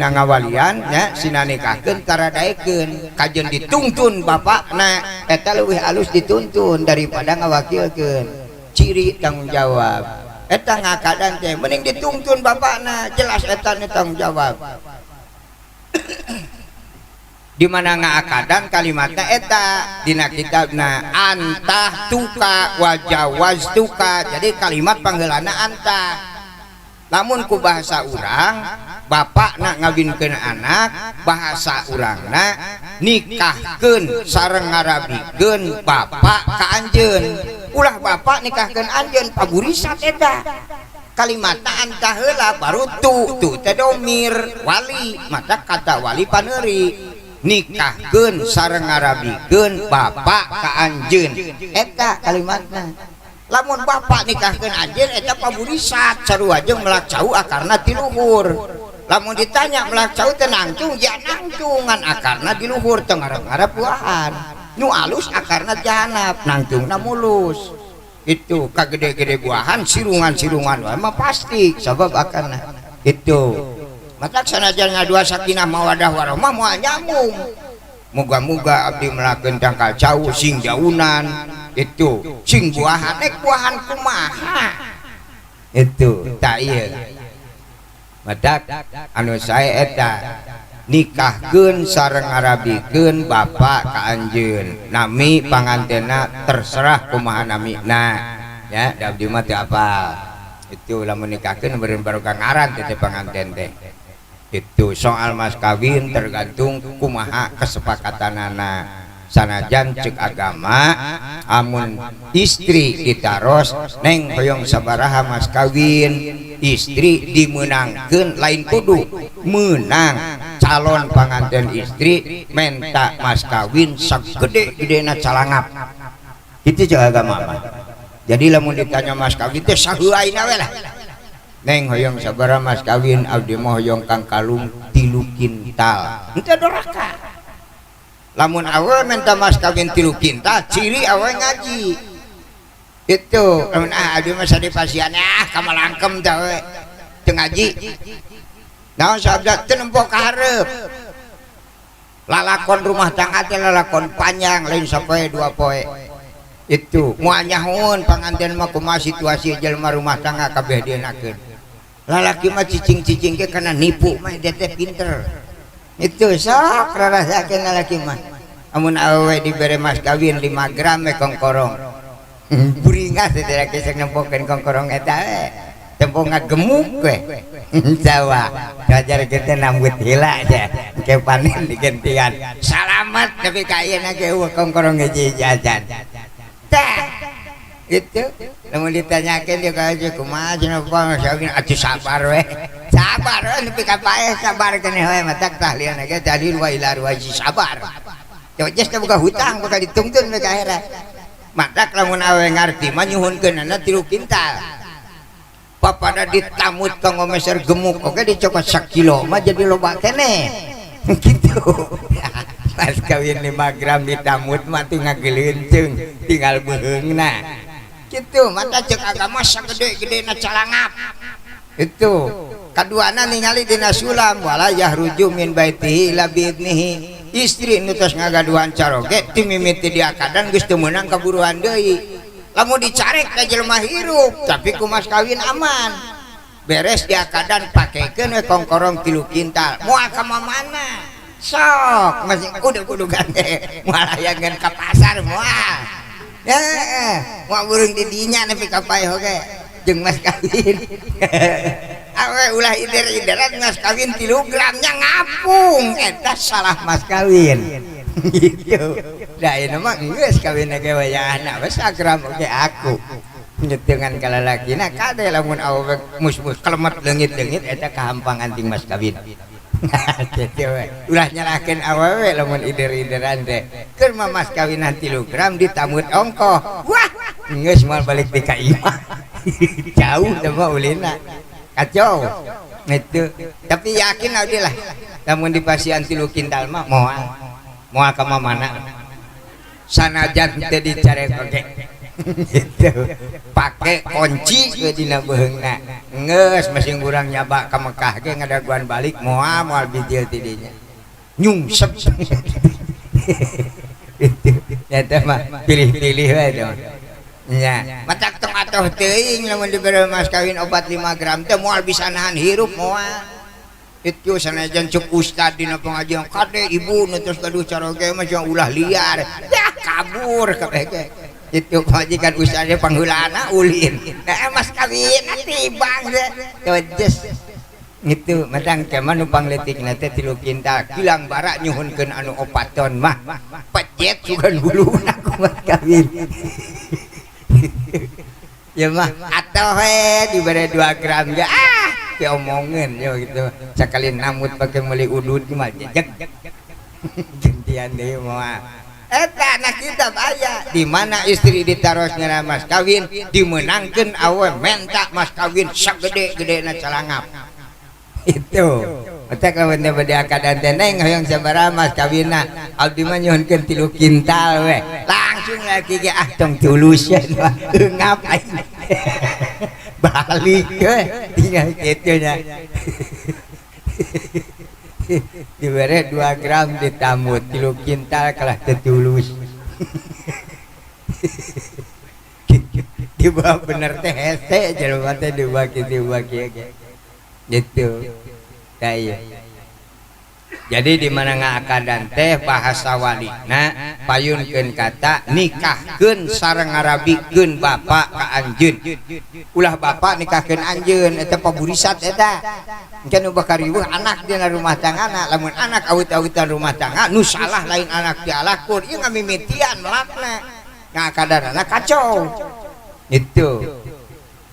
ngawalian nya sina nikahkeun taradaekeun kajen dituntun bapakna eta leuwih alus dituntun daripada ngawakilkeun ciri tanggung jawab eta ngakadan teh mending dituntun bapakna jelas eta tanggung jawab di mana ngakadan kalimatna eta dina kitabna antah tuka wajawaz tuka jadi kalimat panggeulana antah lamun ku bahasa urang bapakna ngawinkeun anak bahasa urangna nikahkeun sareng ngarabikeun bapak ka anjeun ulah bapak nikahkeun anjeun paburisat eta kalimatna antah heula baru tu teh domir wali mata kata wali paneuri nikahkeun sareng ngarabikeun bapak ka anjeun eta kalimatna. Lamun bapak nikahkeun anjeun eta paburisat sarua jeung melak cau akarna ti luhur. Lamun ditanya melak cau teu nangtung ya nangtungan akarna di luhur teu ngarep-ngarep buahan. Nu alus akarna jahanap nangtungna mulus. Itu kagede-gede buahan sirungan-sirungan wae mah pasti sabab akarna. Itu matak sanajan ngadua sakinah mawadah warahmah moal nyambung. Muga-muga abdi melakeun tangkal cau sing jaunan itu sing buahan buahan kumaha itu tak ieu. Matak anu sae eta nikahkeun sareng ngarabikeun bapak ka anjeun nami pangantenna terserah kumaha namina ya da abdi mah teu apal. Itu lamun nikahkeun beureun barokah ngaran teh panganten teh. Itu soal mas kawin tergantung kumaha kesepakatanana. Sanajan cek agama amun istri ditaros neng hoyong sabaraha mas kawin istri dimenangkeun lain kudu menang calon panganten istri menta mas kawin sagede-gedena calangap. Itu cek agama mah. Jadi lamun ditanya mas kawin teh sahuaina we lah. Neng hoyong sabaraha mas kawin abdi mah hoyong kang kalung 3 kintal. Henteu doraka. Lamun awe minta mas kawin 3 kintal ciri awe ngaji. Itu lamun abdi mah sadi pasian kamalangkem teh we teu ngaji. Naon sabda teu nempo ka hareup. Lalakon rumah tangga teh lalakon panjang lain sapoe 2 poe. Itu moal nyahoon panganten mah kumaha situasi jelema rumah tangga kabeh dienakeun. Lalaki mah cicing-cicing ke kana nipu mah dia teh pinter. Itu sok rarasakeun lalaki mah. Amun awewe dibere mas kawin 5 gram we kongkorong. Buringas teh laki sok nempokeun kongkorong eta we. Tempo ngagemuk we. Jawa. Kajar kita nambut heula aja. Ke panen digentian. Salamet tapi ka ayeuna ge kongkorong hiji jajan. Tah. Itu lamun ditanyakeun dia ka aja kumaha cenah Mas kawin atuh sabar we. Sabar we nepi ka paeh sabar keneh we matak tahliana ge dalil wa ila ruwaji sabar. Jos teh buka hutang bakal ditungtun we ka akhirat. Matak lamun awe ngarti mah nyuhunkeunana 3 kintal. Papada ditamut ka ngomeser gemuk oke dicokot 1 kilo mah jadi loba keneh. Gitu. Pas kawin 5 gram ditamut mah teu ngageleunceung tinggal beheungna. Gitu mata cek agama sagede-gedena calangap. Itu kaduana ningali dina sulam wala yahruju min baitihi ila biidnihi. Istri nu tos ngagaduhan caroge ti mimiti dia kadan geus teu meunang kaburuan deui. Lamun dicarek ka jelema hirup tapi ku mas kawin aman. Beres dia kadan pakekeun we kongkorong 3 kintal. Moal ka mana? Sok masih kudu gande moal hayangeun ka pasar moal. Mau burung di dinya nepi ka paeh oge jeung mas kawin. Awe ulah ider-ideran mas kawin 3 gramnya ngapung eta salah mas kawin. Gitu. Da ieu mah geus kawin ge wayahna we 1 gram oge aku. Nyetengan ka lalakina kade lamun awe mus-mus kelemet leungit-leungit eta kahampang anting mas kawin. Gitu we. Ulah nyerahkeun awewe lamun ider-ideran teh. Keur mah mas kawinan 3 gram ditamut ongkoh. Wah, geus moal balik di ka imah. Jauh teh mah ulina. Kacau. Itu. Tapi yakin abdi lah. Lamun dipasian 3 kintal mah moal ka mana. Sanajan teh dicarek oge. Gitu. Pake kunci ke dina beheungna geus masing urang nyaba ka Mekah ge ngadaguan balik moal bijil ti dinya nyungsep. Itu eta mah pilih-pilih we teh nya matak tong atoh teuing lamun dibere mas kawin obat 5 gram teh moal bisa nahan hirup moal. Itu sanajan cuk ustad dina pengajian kade ibu nu tos gaduh caroge mah jangan ulah liar dah kabur kabeh ge. Itu majikan usahanya panghulana ulin. Mas kawin tibang tejes. Itu madang keman numpang letikna teh 3 kintal. Kilang barak nyuhunkeun anu 4 ton mah. Pecet sugan huluna ku mas kawin. Ya mah atoh we dibere 2 gram ya diomongin yo gitu. Sekali namut pake meuli udud mah jejeg. gantian deui moal eta anak kitab aya di mana istri ditaruhna mas kawin dimenangkeun awe menta mas kawin sagede-gedena calangap itu eta kawan teh bade akadan teh neng hoyong sabaraha mas kawinna abdi mah nyuhunkeun 3 kintal we langsung lagi ge ah tong tulusan eungap aing balik we tinggal kitu nya dibere 2 gram ditamut 3 kintal kalah tetulus dibawa bener teh hese jelema teh dibawa kitu gitu kayak jadi di mana ngakadan teh bahasa walina payunkeun kata nikahkeun sareng ngarabikeun bapak ka anjeun ulah bapak nikahkeun anjeun eta paburisat eta engke nu bakal riweuh anak dina rumah tanggana lamun anak awit-awitan rumah tangga nu salah lain anak dialakur ieu ngamimitian melakna ngakadanana kacau itu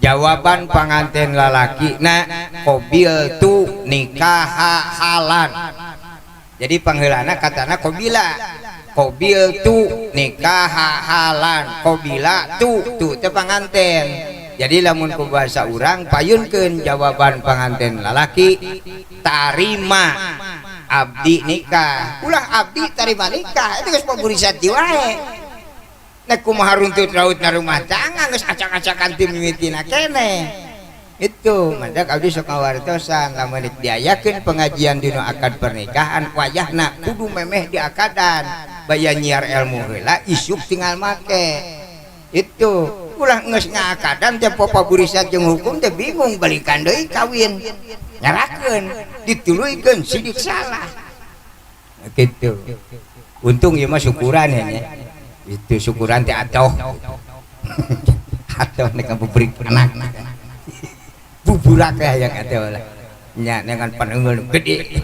jawaban pengantin lalaki na qabil tu nikah halan jadi pangheulana katana qabila qabil tu nikah halan qabila tu teh pengantin jadi lamun ku bahasa urang payunkeun jawaban pengantin lalaki tarima abdi nikah ulah abdi tarima nikah itu geus paburisat wae nek kumaha runtut rautna rumah tangga geus acak-acakan ti mimitina keneh itu mandak abdi sok ngawartosan lamun diayakeun pengajian dina akad pernikahan wayahna kudu memeh di akadan baya nyiar ilmu heula isuk tinggal make itu ulah geus ngakadan teh paburisat jeung hukum teh bingung balikan deui kawin nyarakeun dituluykeun sidik salah kitu untung ieu mah syukuran nya itu syukuran teh atoh atoh nek bubrik anak buburak yang atoh lah nya dengan paneungeul gede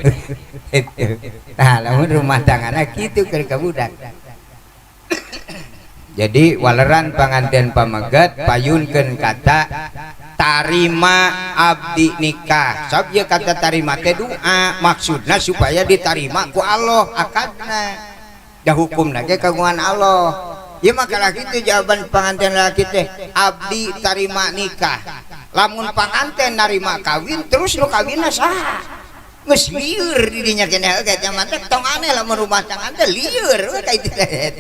nah lamun rumah tanggana kitu keur ka budak jadi waleran panganten pamegat payunkeun kata tarima abdi nikah sabab ieu kata tarima teh doa maksudna supaya diterima ku Allah akadna dah hukum lagi kagungan Allah ya makalah gitu jawaban pengantin laki teh abdi tarima nikah lamun pengantin narima kawin terus lu kawinna saha geus lieur di dinya keneh ge zaman teh tong aneh lamun rumah tangga teh lieur we ka itu teh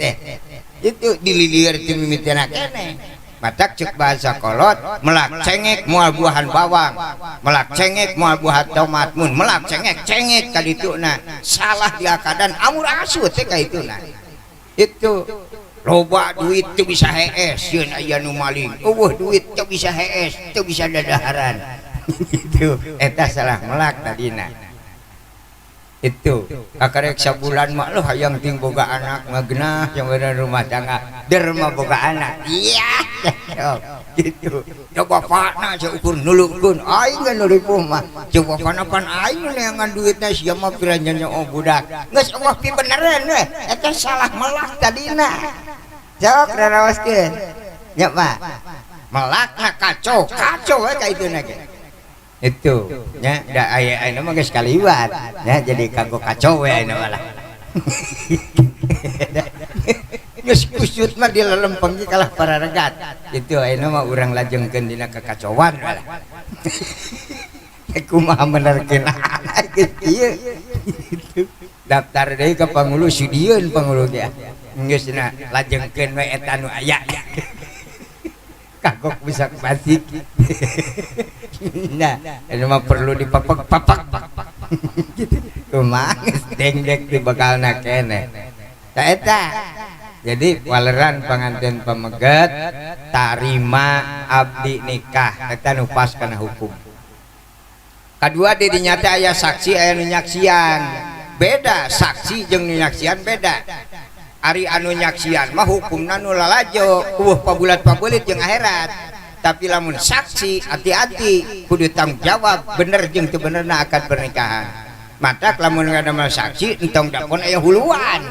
itu dililieur ti mimitiana keneh matak cek bahasa kolot melak cengek moal buahan bawang melak cengek moal buah tomat mun melak cengek ka dituna salah diakadan amur asuh teh ka ituna itu loba duit teu bisa hees yeun aya nu maling eueuh duit teu bisa hees teu bisa dadaharan itu eta salah melak tadina itu kakarek sabulan mah lo hayang ting boga anak magnah yang bener rumah tangga derma boga anak iya gitu coba bapakna seukur nulungkeun aing geus nulupuh mah coba bapakna pan aing neangan duitna sia mah piranjanya budak geus eueuh pi beneran we eta salah melak tadina sok rarawaskeun nya Pak melakna kacau we ka ituna ge itu nya da aya aya mah geus kaliwat nya jadi kanggo kacau we aya mah lah geus kusut mah dilelempeng ge kalah pararegat itu aya mah urang lajengkeun dina kekacauan lah kumaha benerkeun kieu daftar deui ka pangulu sidieun pangulu ge geus na lajengkeun we eta nu aya kagok bisa balik nah ini mah perlu dipapak gitu kumaha dengdek di bakalna keneh tah eta jadi waleran panganten pamegat tarima abdi nikah eta nu pas kana hukum kadua di dinya teh aya saksi aya nu nyaksian beda saksi jeung nu nyaksian beda ari anu nyaksian mah hukumna nu lalajo pabulat-pabulit jeung akhirat tapi lamun saksi hati-hati kudu tanggung jawab bener jeung teu benerna akad pernikahan matak lamun ngadanal saksi entong dapun aya huluan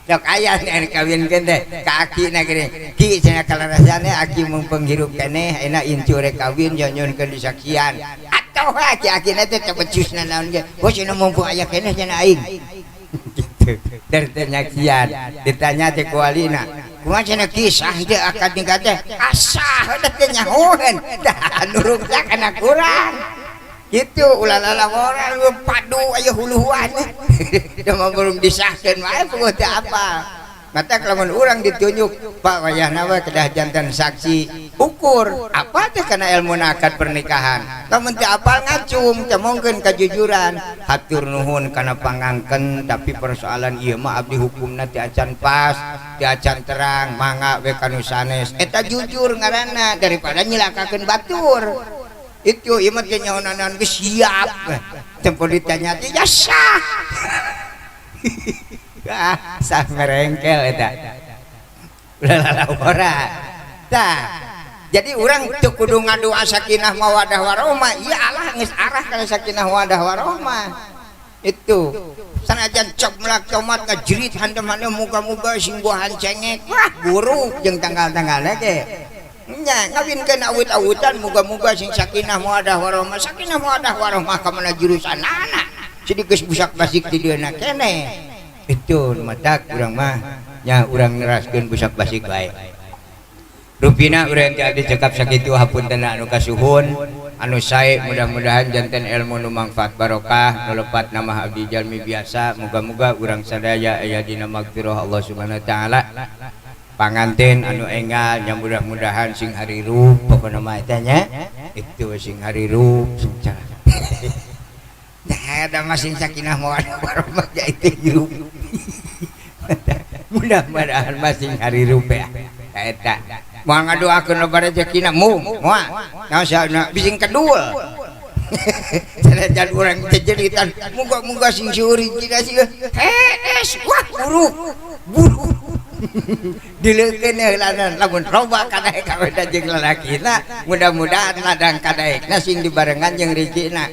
sok aya nih kawinkeun teh ka akina gini ki cenah kalarasane aki mung penghirup keneh ayeuna incu rek kawin nyonyoonkeun disaksian atuh aki-akina teh becusna naon ge bos anu mumpung aya keneh cenah aing gitu dari tanya kian ditanya teh ku walina kumaha cenah kisah teh akad nikah teh asah teh nyahoeun tah nurung teh kana kurang gitu ulalala orang padu aya huluhan da mah belum disahkeun wae puguh teh apa mata kelamun urang ditunjuk Pak wayahna we kedah jantan saksi ukur apa teh kana ilmu akad pernikahan lamun teu apal ngacung teu mungkin kejujuran hatur nuhun kana pangangken tapi persoalan ieu mah abdi hukumna teu acan pas teu acan terang mangga we kanu sanes eta jujur ngaranna daripada nyilakakeun batur itu ieu mah teh nyahonanan geus siap tempo ditanya teh ya sah sah merengkel eta ulah ora tah jadi urang teu kudu ngadu sakinah mawaddah warahmah ieu Allah geus arah kana sakinah mawaddah warahmah itu sanajan comlak comat ngajerit handem-handem muga-muga sing buahan cengek wah buruk jeung tanggal-tanggalna ge nya ngawinkeun awut-awutan muga-muga sing sakinah mawaddah warahmah ka mana jurusanana jadi geus busak-basik ti dieuna keneh itu matak urang mah nya urang neraskeun busak basik bae rupina urang teh abdi cekap sakitu hapunten anu kasuhun anu sae mudah-mudahan janten ilmu nu mangfaat barokah nu lepat nama abdi jalmi biasa muga-muga urang sadaya aya dina magfirah Allah Subhanahu wa taala panganten anu enggal nya mudah-mudahan sing harirup pokona mah eta nya itu sing harirup sing ada masing sakinah mawaddah warahmah itu hirup mudah-mudahan masing hari rupiah eta moal ngadoakeun loba rezekina moal naon saena bising kedul sanajan urang teh jeritan muga-muga sing syuring cina sih hees wah buruk dileukeun heulanan lamun loba kadaek kaweda jeung lalakina mudah-mudahan ladang kadaekna sing dibarengan jeung rezekina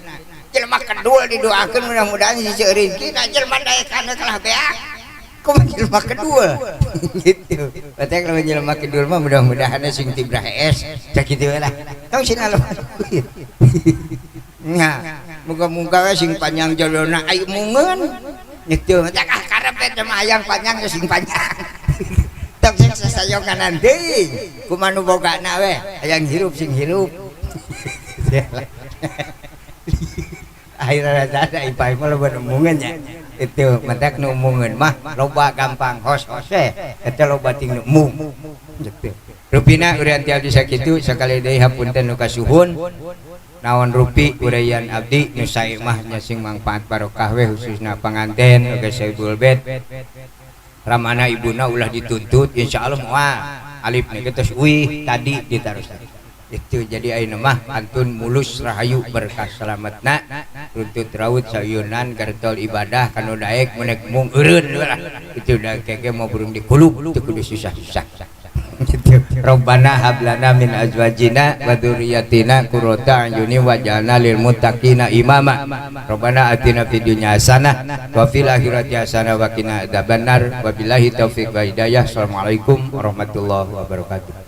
jelema kedul didoakeun mudah-mudahan si rezeki na jelema daekana kalah beak kumaha jelema kedul gitu batek lamun jelema kedul mah mudah-mudahan sing tibrah es cak kitu lah tong sina nya muga-muga sing panjang jodona aya mungeun gitu tak karep teh mah hayang panjang sing panjang tong sing sasayonganan deui kumaha nu bogana we hayang hirup sing hirup akhirnya ada ipai mah loba numungeun nya itu matak nu mungeun mah loba gampang hos-hose eta loba ting nu mung gitu rupina urang teh abdi sakitu sakali deui hapunten nu kasuhun naon rupi uraian abdi nu sae mah nya sing mangfaat barokah we khususna panganten oge saibul bed ramana ibuna ulah dituntut insyaallah moal alif nih geus uih tadi ditarusan itu jadi ayeuna mah antun mulus rahayu berkah selamatna runtut raut sayunan gartol ibadah kanu daek menek mung eureun itu da keke mau burung dikulub teu kudu susah-susah Rabbana hablana min azwajina wa dzurriyyatina qurrata a'yunin waj'alna lil muttaqina imama Rabbana atina fid dunya hasanah wa fil akhirati hasanah wa qina adzabannar wa billahi taufiq wa hidayah. Assalamualaikum warahmatullahi wabarakatuh.